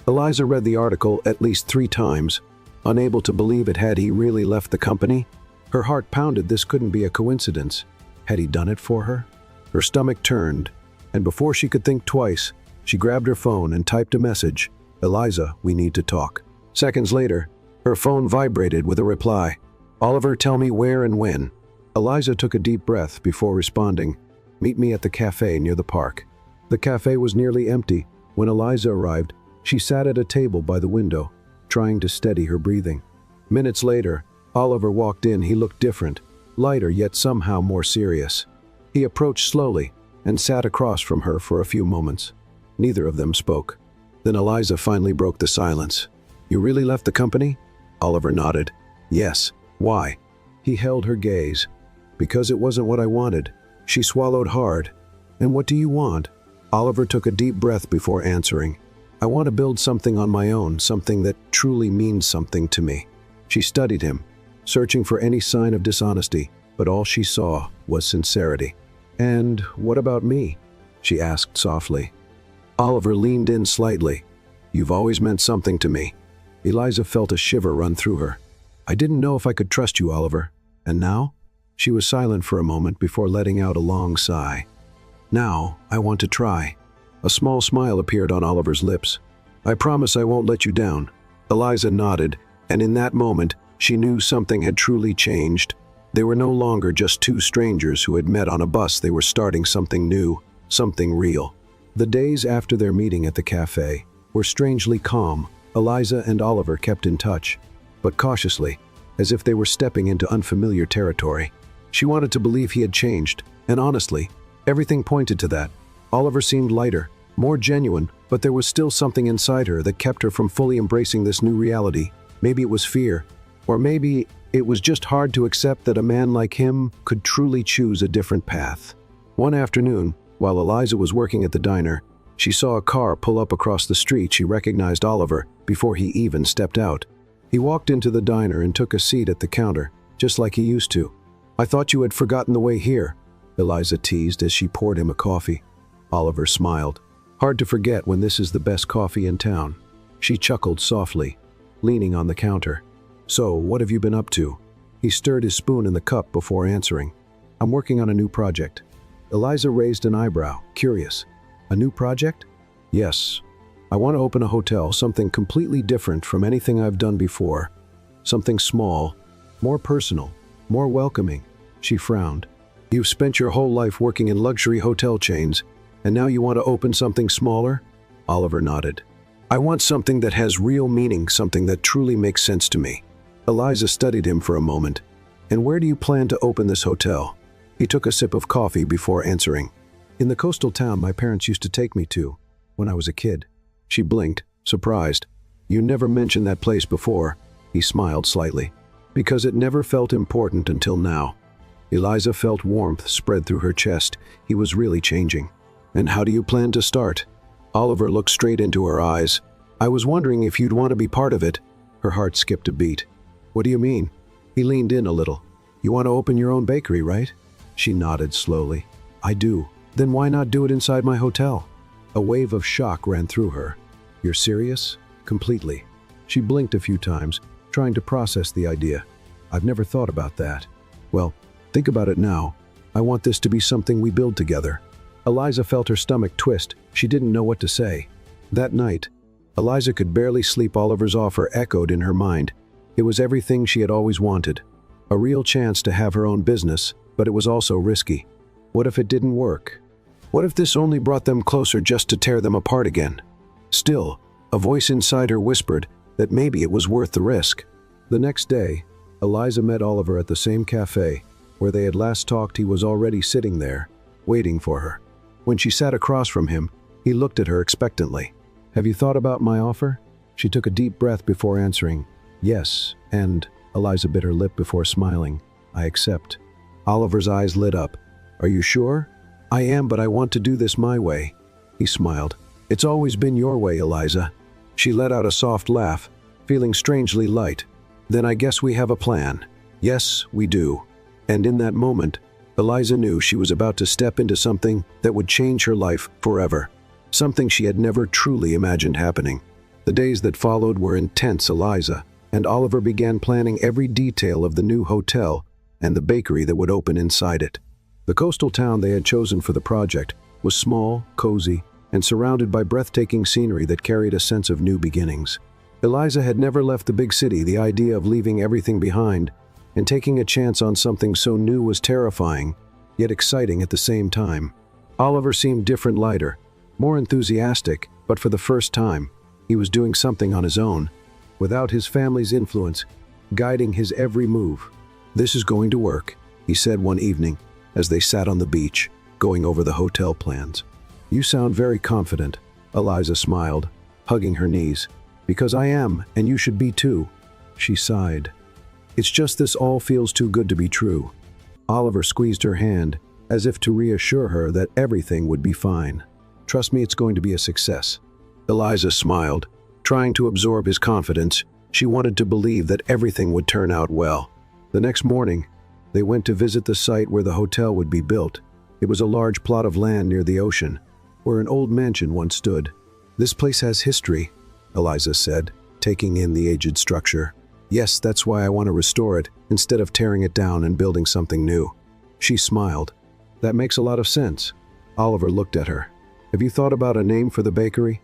Eliza read the article at least 3 times, unable to believe it. Had he really left the company? Her heart pounded. This couldn't be a coincidence. Had he done it for her? Her stomach turned, and before she could think twice, she grabbed her phone and typed a message. "Eliza, we need to talk." Seconds later, her phone vibrated with a reply. "Oliver, tell me where and when." Eliza took a deep breath before responding. "Meet me at the cafe near the park." The cafe was nearly empty. When Eliza arrived, she sat at a table by the window, trying to steady her breathing. Minutes later, Oliver walked in. He looked different, lighter yet somehow more serious. He approached slowly and sat across from her for a few moments. Neither of them spoke. Then Eliza finally broke the silence. "You really left the company?" Oliver nodded. "Yes. Why?" He held her gaze. "Because it wasn't what I wanted." She swallowed hard. "And what do you want?" Oliver took a deep breath before answering. "I want to build something on my own, something that truly means something to me." She studied him, searching for any sign of dishonesty, but all she saw was sincerity. "And what about me?" she asked softly. Oliver leaned in slightly. "You've always meant something to me." Eliza felt a shiver run through her. "I didn't know if I could trust you, Oliver. And now?" She was silent for a moment before letting out a long sigh. "Now, I want to try." A small smile appeared on Oliver's lips. "I promise I won't let you down." Eliza nodded, and in that moment, she knew something had truly changed. They were no longer just 2 strangers who had met on a bus. They were starting something new, something real. The days after their meeting at the cafe were strangely calm. Eliza and Oliver kept in touch, but cautiously, as if they were stepping into unfamiliar territory. She wanted to believe he had changed, and honestly, everything pointed to that. Oliver seemed lighter, more genuine, but there was still something inside her that kept her from fully embracing this new reality. Maybe it was fear, or maybe it was just hard to accept that a man like him could truly choose a different path. One afternoon, while Eliza was working at the diner, she saw a car pull up across the street. She recognized Oliver before he even stepped out. He walked into the diner and took a seat at the counter, just like he used to. "I thought you had forgotten the way here," Eliza teased as she poured him a coffee. Oliver smiled. "Hard to forget when this is the best coffee in town." She chuckled softly, leaning on the counter. "So, what have you been up to?" He stirred his spoon in the cup before answering. I'm working on a new project. Eliza raised an eyebrow, curious. A new project? Yes. I want to open a hotel, something completely different from anything I've done before. Something small, more personal, more welcoming. She frowned. You've spent your whole life working in luxury hotel chains, and now you want to open something smaller? Oliver nodded. I want something that has real meaning, something that truly makes sense to me. Eliza studied him for a moment. And where do you plan to open this hotel? He took a sip of coffee before answering. In the coastal town my parents used to take me to when I was a kid. She blinked, surprised. You never mentioned that place before. He smiled slightly. Because it never felt important until now. Eliza felt warmth spread through her chest. He was really changing. And how do you plan to start? Oliver looked straight into her eyes. I was wondering if you'd want to be part of it. Her heart skipped a beat. What do you mean? He leaned in a little. You want to open your own bakery, right? She nodded slowly. I do. Then why not do it inside my hotel? A wave of shock ran through her. You're serious? Completely. She blinked a few times, trying to process the idea. I've never thought about that. Well, think about it now. I want this to be something we build together. Eliza felt her stomach twist. She didn't know what to say. That night, Eliza could barely sleep. Oliver's offer echoed in her mind. It was everything she had always wanted. A real chance to have her own business, but it was also risky. What if it didn't work? What if this only brought them closer just to tear them apart again? Still, a voice inside her whispered that maybe it was worth the risk. The next day, Eliza met Oliver at the same cafe. Where they had last talked, he was already sitting there, waiting for her. When she sat across from him, he looked at her expectantly. Have you thought about my offer? She took a deep breath before answering. Yes, and Eliza bit her lip before smiling. I accept. Oliver's eyes lit up. Are you sure? I am, but I want to do this my way. He smiled. It's always been your way, Eliza. She let out a soft laugh, feeling strangely light. Then I guess we have a plan. Yes, we do. And in that moment, Eliza knew she was about to step into something that would change her life forever. Something she had never truly imagined happening. The days that followed were intense. Eliza and Oliver began planning every detail of the new hotel and the bakery that would open inside it. The coastal town they had chosen for the project was small, cozy, and surrounded by breathtaking scenery that carried a sense of new beginnings. Eliza had never left the big city. The idea of leaving everything behind and taking a chance on something so new was terrifying, yet exciting at the same time. Oliver seemed different, lighter, more enthusiastic, but for the first time, he was doing something on his own, without his family's influence, guiding his every move. This is going to work, he said one evening, as they sat on the beach, going over the hotel plans. You sound very confident, Eliza smiled, hugging her knees. Because I am, and you should be too. She sighed. It's just this all feels too good to be true. Oliver squeezed her hand, as if to reassure her that everything would be fine. Trust me, it's going to be a success. Eliza smiled, trying to absorb his confidence. She wanted to believe that everything would turn out well. The next morning, they went to visit the site where the hotel would be built. It was a large plot of land near the ocean, where an old mansion once stood. This place has history, Eliza said, taking in the aged structure. Yes, that's why I want to restore it, instead of tearing it down and building something new. She smiled. That makes a lot of sense. Oliver looked at her. Have you thought about a name for the bakery?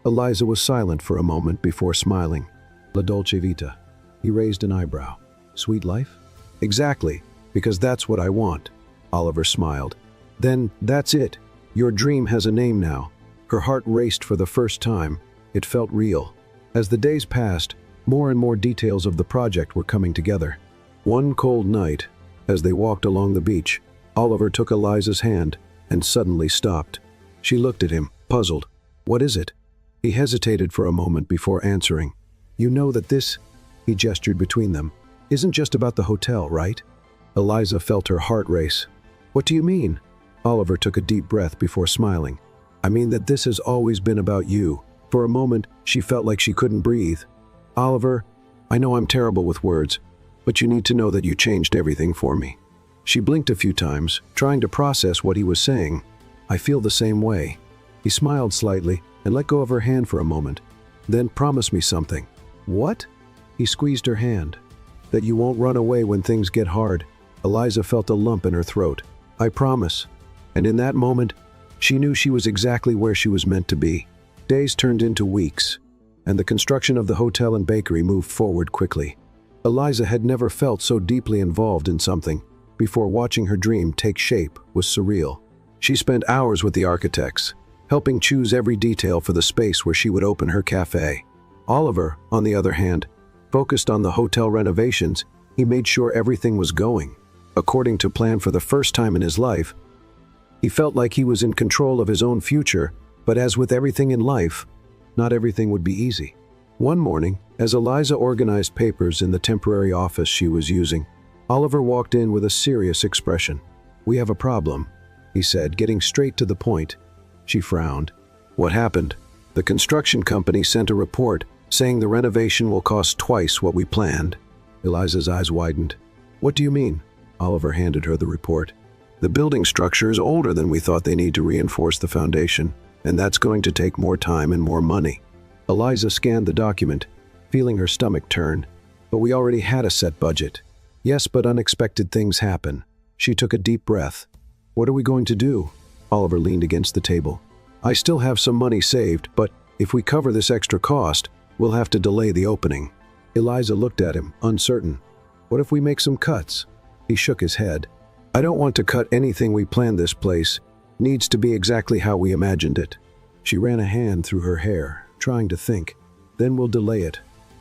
Eliza was silent for a moment before smiling. La Dolce Vita. He raised an eyebrow. Sweet life? Exactly, because that's what I want. Oliver smiled. Then that's it. Your dream has a name now. Her heart raced for the first time. It felt real. As the days passed, more and more details of the project were coming together. One cold night, as they walked along the beach, Oliver took Eliza's hand and suddenly stopped. She looked at him, puzzled. What is it? He hesitated for a moment before answering. You know that this, he gestured between them, isn't just about the hotel, right? Eliza felt her heart race. What do you mean? Oliver took a deep breath before smiling. I mean that this has always been about you. For a moment, she felt like she couldn't breathe. Oliver, I know I'm terrible with words, but you need to know that you changed everything for me. She blinked a few times, trying to process what he was saying. I feel the same way. He smiled slightly and let go of her hand for a moment. Then promise me something. What? He squeezed her hand. that you won't run away when things get hard. Eliza felt a lump in her throat. I promise. And in that moment, she knew she was exactly where she was meant to be. Days turned into weeks, and the construction of the hotel and bakery moved forward quickly. Eliza had never felt so deeply involved in something before. Watching her dream take shape was surreal. She spent hours with the architects, helping choose every detail for the space where she would open her cafe. Oliver, on the other hand, focused on the hotel renovations. He made sure everything was going according to plan. For the first time in his life, he felt like he was in control of his own future, but as with everything in life, not everything would be easy. One morning, as Eliza organized papers in the temporary office she was using, Oliver walked in with a serious expression. "We have a problem," he said, getting straight to the point. She frowned. "What happened?" "The construction company sent a report saying the renovation will cost twice what we planned." Eliza's eyes widened. "What do you mean?" Oliver handed her the report. "The building structure is older than we thought. They need to reinforce the foundation, and that's going to take more time and more money." Eliza scanned the document, feeling her stomach turn. "But we already had a set budget." "Yes, but unexpected things happen." She took a deep breath. "What are we going to do?" Oliver leaned against the table. "I still have some money saved, but if we cover this extra cost, we'll have to delay the opening." Eliza looked at him, uncertain. "What if we make some cuts?" He shook his head. "I don't want to cut anything. We planned. This place needs to be exactly how we imagined it." She ran a hand through her hair, trying to think. "Then we'll delay it."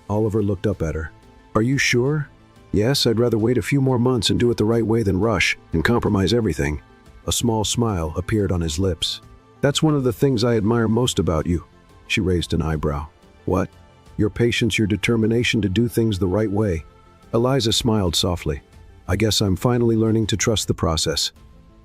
Oliver looked up at her. "Are you sure?" "Yes, I'd rather wait a few more months and do it the right way than rush and compromise everything." A small smile appeared on his lips. "That's one of the things I admire most about you." She raised an eyebrow. "What?" "Your patience, your determination to do things the right way." Eliza smiled softly. "I guess I'm finally learning to trust the process."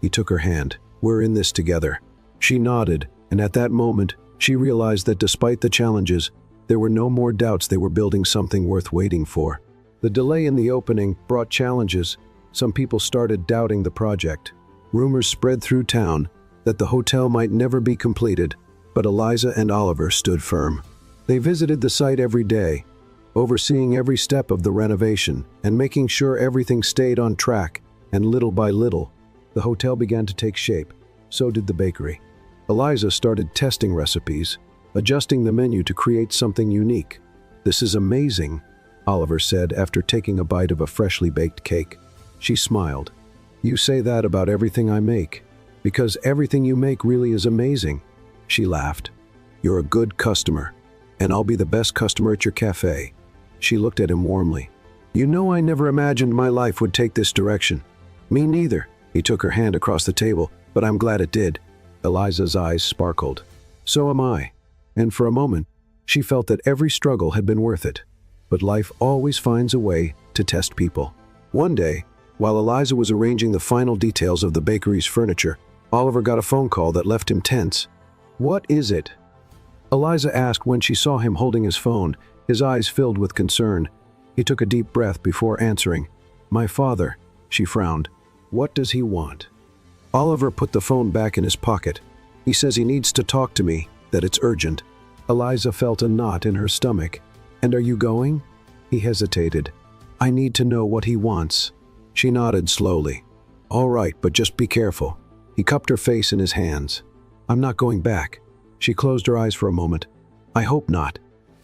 He took her hand. "We're in this together." She nodded, and at that moment, she realized that despite the challenges, there were no more doubts. They were building something worth waiting for. The delay in the opening brought challenges. Some people started doubting the project. Rumors spread through town that the hotel might never be completed, but Eliza and Oliver stood firm. They visited the site every day, overseeing every step of the renovation and making sure everything stayed on track, and little by little, the hotel began to take shape. So did the bakery. Eliza started testing recipes, adjusting the menu to create something unique. "This is amazing," Oliver said after taking a bite of a freshly baked cake. She smiled. "You say that about everything I make, because everything you make really is amazing." She laughed. "You're a good customer, and I'll be the best customer at your cafe." She looked at him warmly. "You know, I never imagined my life would take this direction." "Me neither." He took her hand across the table. "But I'm glad it did." Eliza's eyes sparkled. "So am I." And for a moment, she felt that every struggle had been worth it. But life always finds a way to test people. One day, while Eliza was arranging the final details of the bakery's furniture, Oliver got a phone call that left him tense. "What is it?" Eliza asked when she saw him holding his phone, his eyes filled with concern. He took a deep breath before answering. "My father," she frowned. "What does he want?" Oliver put the phone back in his pocket. "He says he needs to talk to me, that it's urgent." Eliza felt a knot in her stomach. "And are you going?" He hesitated. "I need to know what he wants." She nodded slowly. "All right, but just be careful." He cupped her face in his hands. "I'm not going back." She closed her eyes for a moment. "I hope not."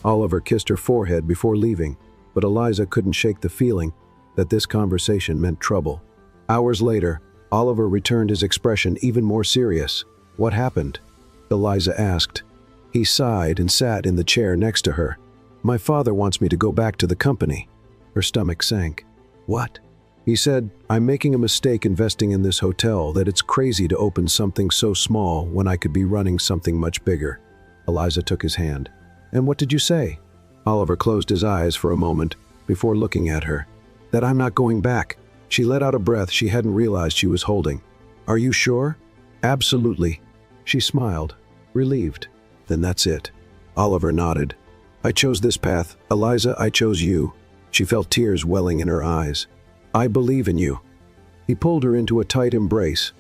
Oliver kissed her forehead before leaving, but Eliza couldn't shake the feeling that this conversation meant trouble. Hours later, Oliver returned, his expression even more serious. "What happened?" Eliza asked. He sighed and sat in the chair next to her. "My father wants me to go back to the company." Her stomach sank. "What?" He said, "I'm making a mistake investing in this hotel, that it's crazy to open something so small when I could be running something much bigger." Eliza took his hand. "And what did you say?" Oliver closed his eyes for a moment before looking at her. "That I'm not going back." She let out a breath she hadn't realized she was holding. "Are you sure?" "Absolutely." She smiled, relieved. "Then that's it." Oliver nodded. "I chose this path. Eliza, I chose you." She felt tears welling in her eyes. "I believe in you." He pulled her into a tight embrace,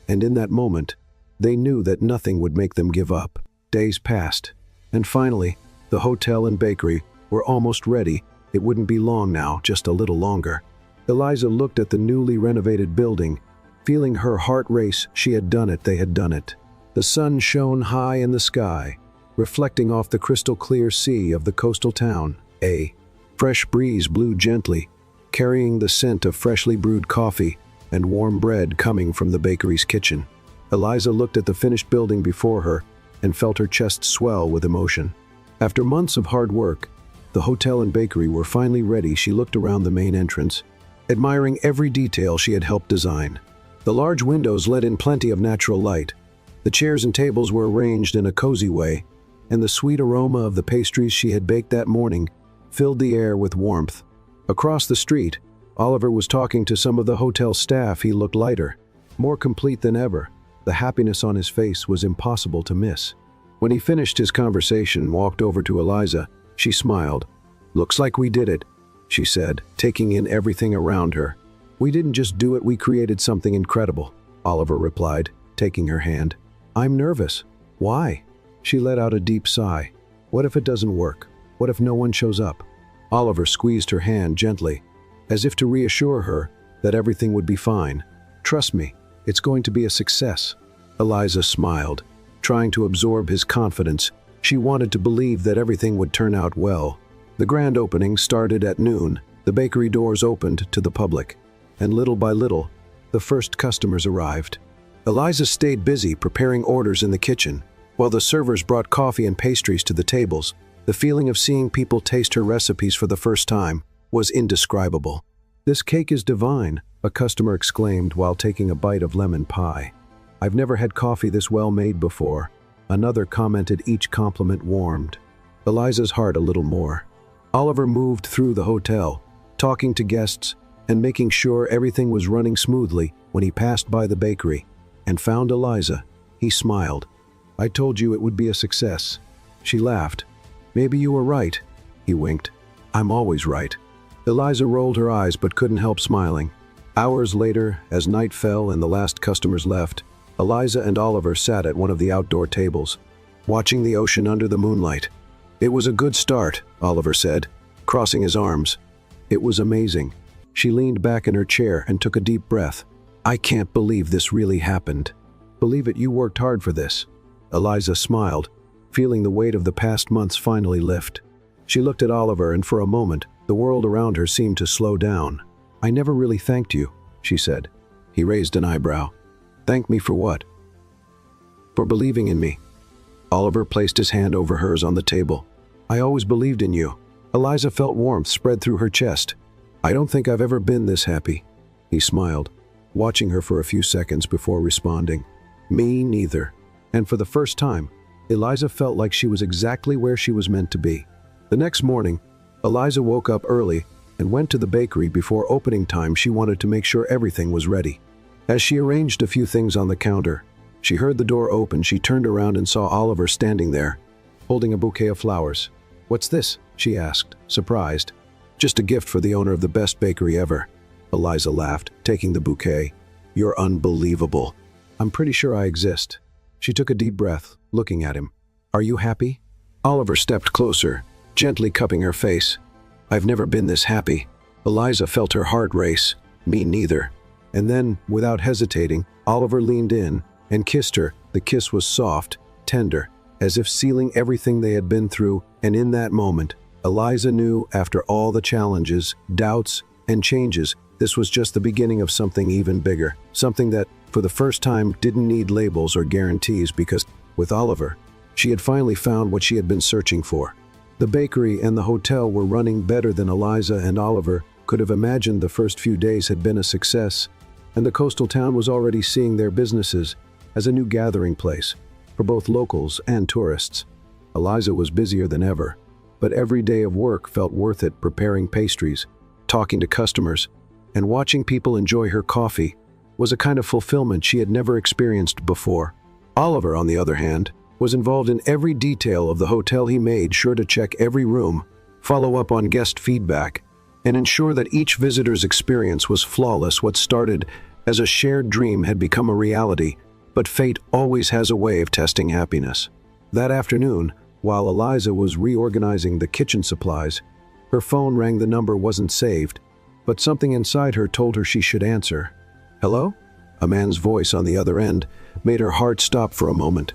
and in that moment, they knew that nothing would make them give up. Days passed, and finally, the hotel and bakery were almost ready. It wouldn't be long now, just a little longer. Eliza looked at the newly renovated building, feeling her heart race. She had done it, they had done it. The sun shone high in the sky, reflecting off the crystal clear sea of the coastal town. A fresh breeze blew gently, carrying the scent of freshly brewed coffee and warm bread coming from the bakery's kitchen. Eliza looked at the finished building before her and felt her chest swell with emotion. After months of hard work, the hotel and bakery were finally ready. She looked around the main entrance, admiring every detail she had helped design. The large windows let in plenty of natural light. The chairs and tables were arranged in a cozy way, and the sweet aroma of the pastries she had baked that morning filled the air with warmth. Across the street, Oliver was talking to some of the hotel staff. He looked lighter, more complete than ever. The happiness on his face was impossible to miss. When he finished his conversation and walked over to Eliza, she smiled. "Looks like we did it," she said, taking in everything around her. "We didn't just do it, we created something incredible," Oliver replied, taking her hand. "I'm nervous." "Why?" She let out a deep sigh. "What if it doesn't work? What if no one shows up?" Oliver squeezed her hand gently, as if to reassure her that everything would be fine. "Trust me, it's going to be a success." Eliza smiled, trying to absorb his confidence. She wanted to believe that everything would turn out well. The grand opening started at noon. The bakery doors opened to the public, and little by little, the first customers arrived. Eliza stayed busy preparing orders in the kitchen, while the servers brought coffee and pastries to the tables. The feeling of seeing people taste her recipes for the first time was indescribable. "This cake is divine," a customer exclaimed while taking a bite of lemon pie. "I've never had coffee this well made before," another commented. Each compliment warmed Eliza's heart a little more. Oliver moved through the hotel, talking to guests and making sure everything was running smoothly. When he passed by the bakery and found Eliza, he smiled. "I told you it would be a success." She laughed. "Maybe you were right." He winked. "I'm always right." Eliza rolled her eyes but couldn't help smiling. Hours later, as night fell and the last customers left, Eliza and Oliver sat at one of the outdoor tables, watching the ocean under the moonlight. "It was a good start," Oliver said, crossing his arms. "It was amazing." She leaned back in her chair and took a deep breath. "I can't believe this really happened." "Believe it, you worked hard for this." Eliza smiled, feeling the weight of the past months finally lift. She looked at Oliver, and for a moment, the world around her seemed to slow down. "I never really thanked you," she said. He raised an eyebrow. "Thank me for what?" "For believing in me." Oliver placed his hand over hers on the table. "I always believed in you." Eliza felt warmth spread through her chest. "I don't think I've ever been this happy." He smiled, watching her for a few seconds before responding. "Me neither." And for the first time, Eliza felt like she was exactly where she was meant to be. The next morning, Eliza woke up early and went to the bakery before opening time. She wanted to make sure everything was ready. As she arranged a few things on the counter, she heard the door open. She turned around and saw Oliver standing there, holding a bouquet of flowers. "What's this?" she asked, surprised. "Just a gift for the owner of the best bakery ever." Eliza laughed, taking the bouquet. "You're unbelievable. I'm pretty sure I exist." She took a deep breath, looking at him. "Are you happy?" Oliver stepped closer, gently cupping her face. "I've never been this happy." Eliza felt her heart race. "Me neither." And then, without hesitating, Oliver leaned in and kissed her. The kiss was soft, tender, as if sealing everything they had been through. And in that moment, Eliza knew, after all the challenges, doubts, and changes, this was just the beginning of something even bigger. Something that, for the first time, didn't need labels or guarantees, because, with Oliver, she had finally found what she had been searching for. The bakery and the hotel were running better than Eliza and Oliver could have imagined. The first few days had been a success, and the coastal town was already seeing their businesses as a new gathering place for both locals and tourists. Eliza was busier than ever, but every day of work felt worth it. Preparing pastries, talking to customers, and watching people enjoy her coffee was a kind of fulfillment she had never experienced before. Oliver, on the other hand, was involved in every detail of the hotel. He made sure to check every room, follow up on guest feedback, and ensure that each visitor's experience was flawless. What started as a shared dream had become a reality, but fate always has a way of testing happiness. That afternoon, while Eliza was reorganizing the kitchen supplies, Her phone rang. The number wasn't saved, but something inside her told her she should answer. "Hello?" A man's voice on the other end made her heart stop for a moment.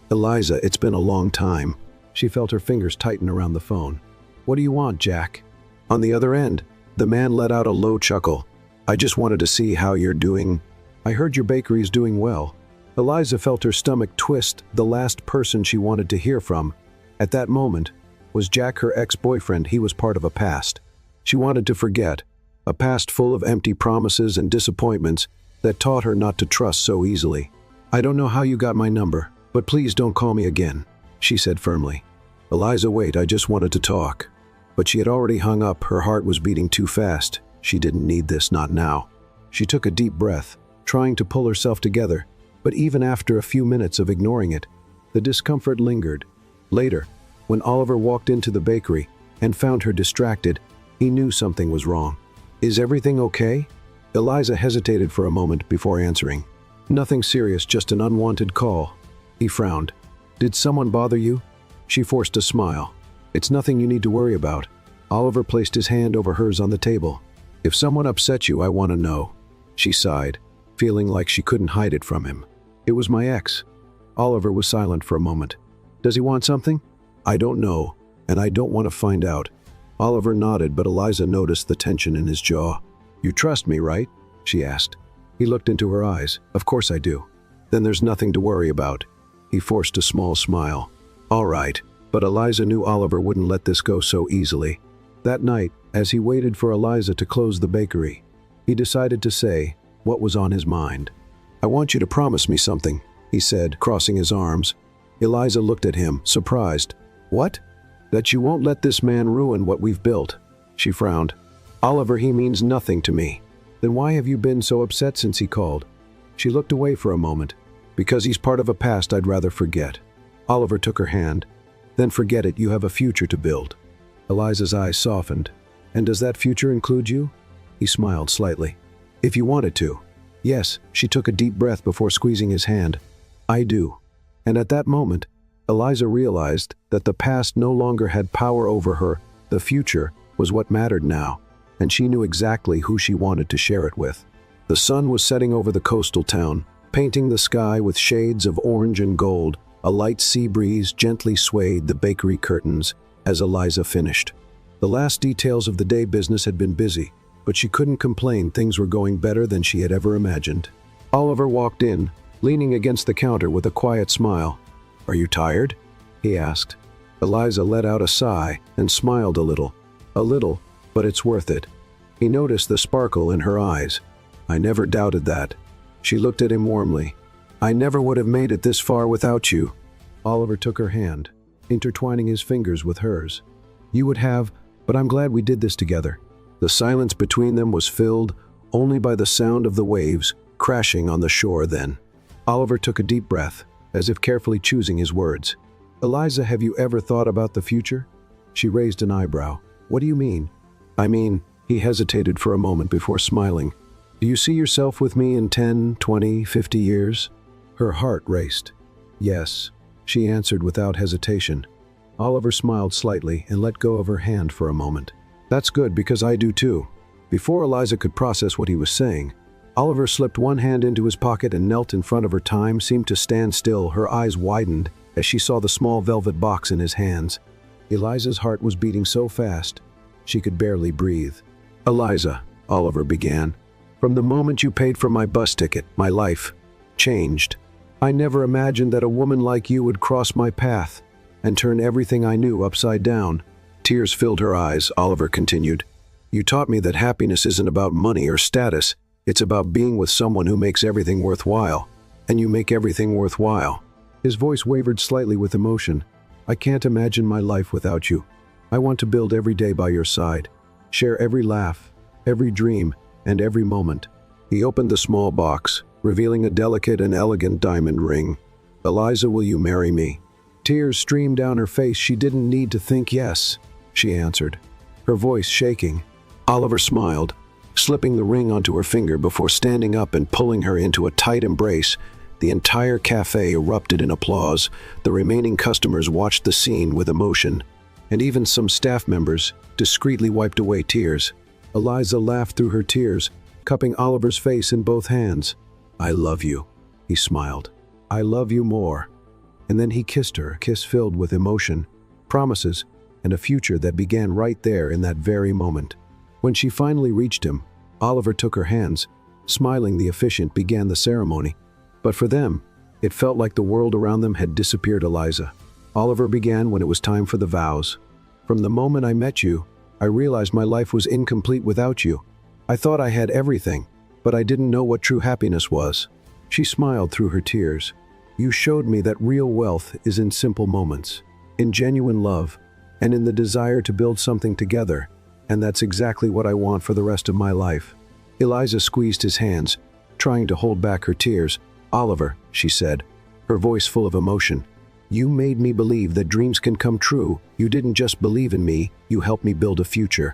"Eliza, it's been a long time." She felt her fingers tighten around the phone. "What do you want, Jack?" On the other end, the man let out a low chuckle. "I just wanted to see how you're doing. I heard your bakery's doing well." Eliza felt her stomach twist. The last person she wanted to hear from, at that moment, was Jack, her ex-boyfriend. He was part of a past she wanted to forget, a past full of empty promises and disappointments that taught her not to trust so easily. "I don't know how you got my number, but please don't call me again," she said firmly. "Eliza, wait, I just wanted to talk." But she had already hung up. Her heart was beating too fast. She didn't need this, not now. She took a deep breath, trying to pull herself together, but even after a few minutes of ignoring it, the discomfort lingered. Later, when Oliver walked into the bakery and found her distracted, he knew something was wrong. "Is everything okay?" Eliza hesitated for a moment before answering. "Nothing serious, just an unwanted call." He frowned. "Did someone bother you?" She forced a smile. "It's nothing you need to worry about." Oliver placed his hand over hers on the table. "If someone upset you, I want to know." She sighed, feeling like she couldn't hide it from him. "It was my ex." Oliver was silent for a moment. "Does he want something?" "I don't know, and I don't want to find out." Oliver nodded, but Eliza noticed the tension in his jaw. "You trust me, right?" she asked. He looked into her eyes. "Of course I do." "Then there's nothing to worry about." He forced a small smile. "All right." But Eliza knew Oliver wouldn't let this go so easily. That night, as he waited for Eliza to close the bakery, he decided to say what was on his mind. "I want you to promise me something," he said, crossing his arms. Eliza looked at him, surprised. "What?" "That you won't let this man ruin what we've built." She frowned. "Oliver, he means nothing to me." "Then why have you been so upset since he called?" She looked away for a moment. "Because he's part of a past I'd rather forget." Oliver took her hand. "Then forget it, you have a future to build." Eliza's eyes softened. "And does that future include you?" He smiled slightly. "If you wanted to." "Yes." She took a deep breath before squeezing his hand. "I do." And at that moment, Eliza realized that the past no longer had power over her. The future was what mattered now, and she knew exactly who she wanted to share it with. The sun was setting over the coastal town, painting the sky with shades of orange and gold. A light sea breeze gently swayed the bakery curtains as Eliza finished. The last details of the day business had been busy, but she couldn't complain. Things were going better than she had ever imagined. Oliver walked in, leaning against the counter with a quiet smile. "Are you tired?" he asked. Eliza let out a sigh and smiled a little. "A little, but it's worth it." He noticed the sparkle in her eyes. "I never doubted that." She looked at him warmly. "I never would have made it this far without you." Oliver took her hand, intertwining his fingers with hers. "You would have, but I'm glad we did this together." The silence between them was filled only by the sound of the waves crashing on the shore then. Oliver took a deep breath, as if carefully choosing his words. "Eliza, have you ever thought about the future?" She raised an eyebrow. "What do you mean?" "I mean," he hesitated for a moment before smiling. "Do you see yourself with me in 10, 20, 50 years? Her heart raced. "Yes," she answered without hesitation. Oliver smiled slightly and let go of her hand for a moment. "That's good, because I do too." Before Eliza could process what he was saying, Oliver slipped one hand into his pocket and knelt in front of her. Time seemed to stand still. Her eyes widened as she saw the small velvet box in his hands. Eliza's heart was beating so fast, she could barely breathe. "Eliza," Oliver began, "from the moment you paid for my bus ticket, my life changed. I never imagined that a woman like you would cross my path and turn everything I knew upside down." Tears filled her eyes. Oliver continued, "You taught me that happiness isn't about money or status. It's about being with someone who makes everything worthwhile. And you make everything worthwhile." His voice wavered slightly with emotion. "I can't imagine my life without you. I want to build every day by your side, share every laugh, every dream, and every moment." He opened the small box, revealing a delicate and elegant diamond ring. "Eliza, will you marry me?" Tears streamed down her face. She didn't need to think. "Yes," she answered, her voice shaking. Oliver smiled, slipping the ring onto her finger before standing up and pulling her into a tight embrace. The entire cafe erupted in applause. The remaining customers watched the scene with emotion. and even some staff members discreetly wiped away tears. Eliza laughed through her tears, cupping Oliver's face in both hands. "I love you," he smiled. "I love you more." And then he kissed her, a kiss filled with emotion, promises, and a future that began right there in that very moment. When she finally reached him, Oliver took her hands. Smiling, the officiant began the ceremony. But for them, it felt like the world around them had disappeared. Eliza. Oliver began when it was time for the vows. "From the moment I met you, I realized my life was incomplete without you. I thought I had everything, but I didn't know what true happiness was." She smiled through her tears. "You showed me that real wealth is in simple moments, in genuine love, and in the desire to build something together, and that's exactly what I want for the rest of my life." Eliza squeezed his hands, trying to hold back her tears. "Oliver," she said, her voice full of emotion, "you made me believe that dreams can come true. You didn't just believe in me, you helped me build a future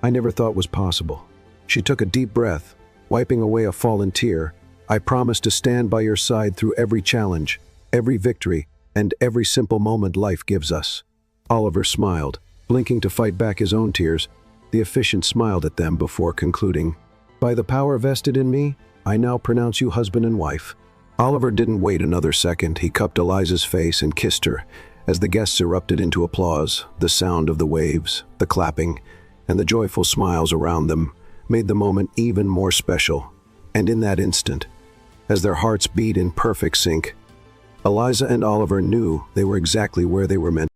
I never thought was possible." She took a deep breath, wiping away a fallen tear. "I promise to stand by your side through every challenge, every victory, and every simple moment life gives us." Oliver smiled, blinking to fight back his own tears. The officiant smiled at them before concluding, "By the power vested in me, I now pronounce you husband and wife." Oliver didn't wait another second. He cupped Eliza's face and kissed her. As the guests erupted into applause, the sound of the waves, the clapping, and the joyful smiles around them made the moment even more special. And in that instant, as their hearts beat in perfect sync, Eliza and Oliver knew they were exactly where they were meant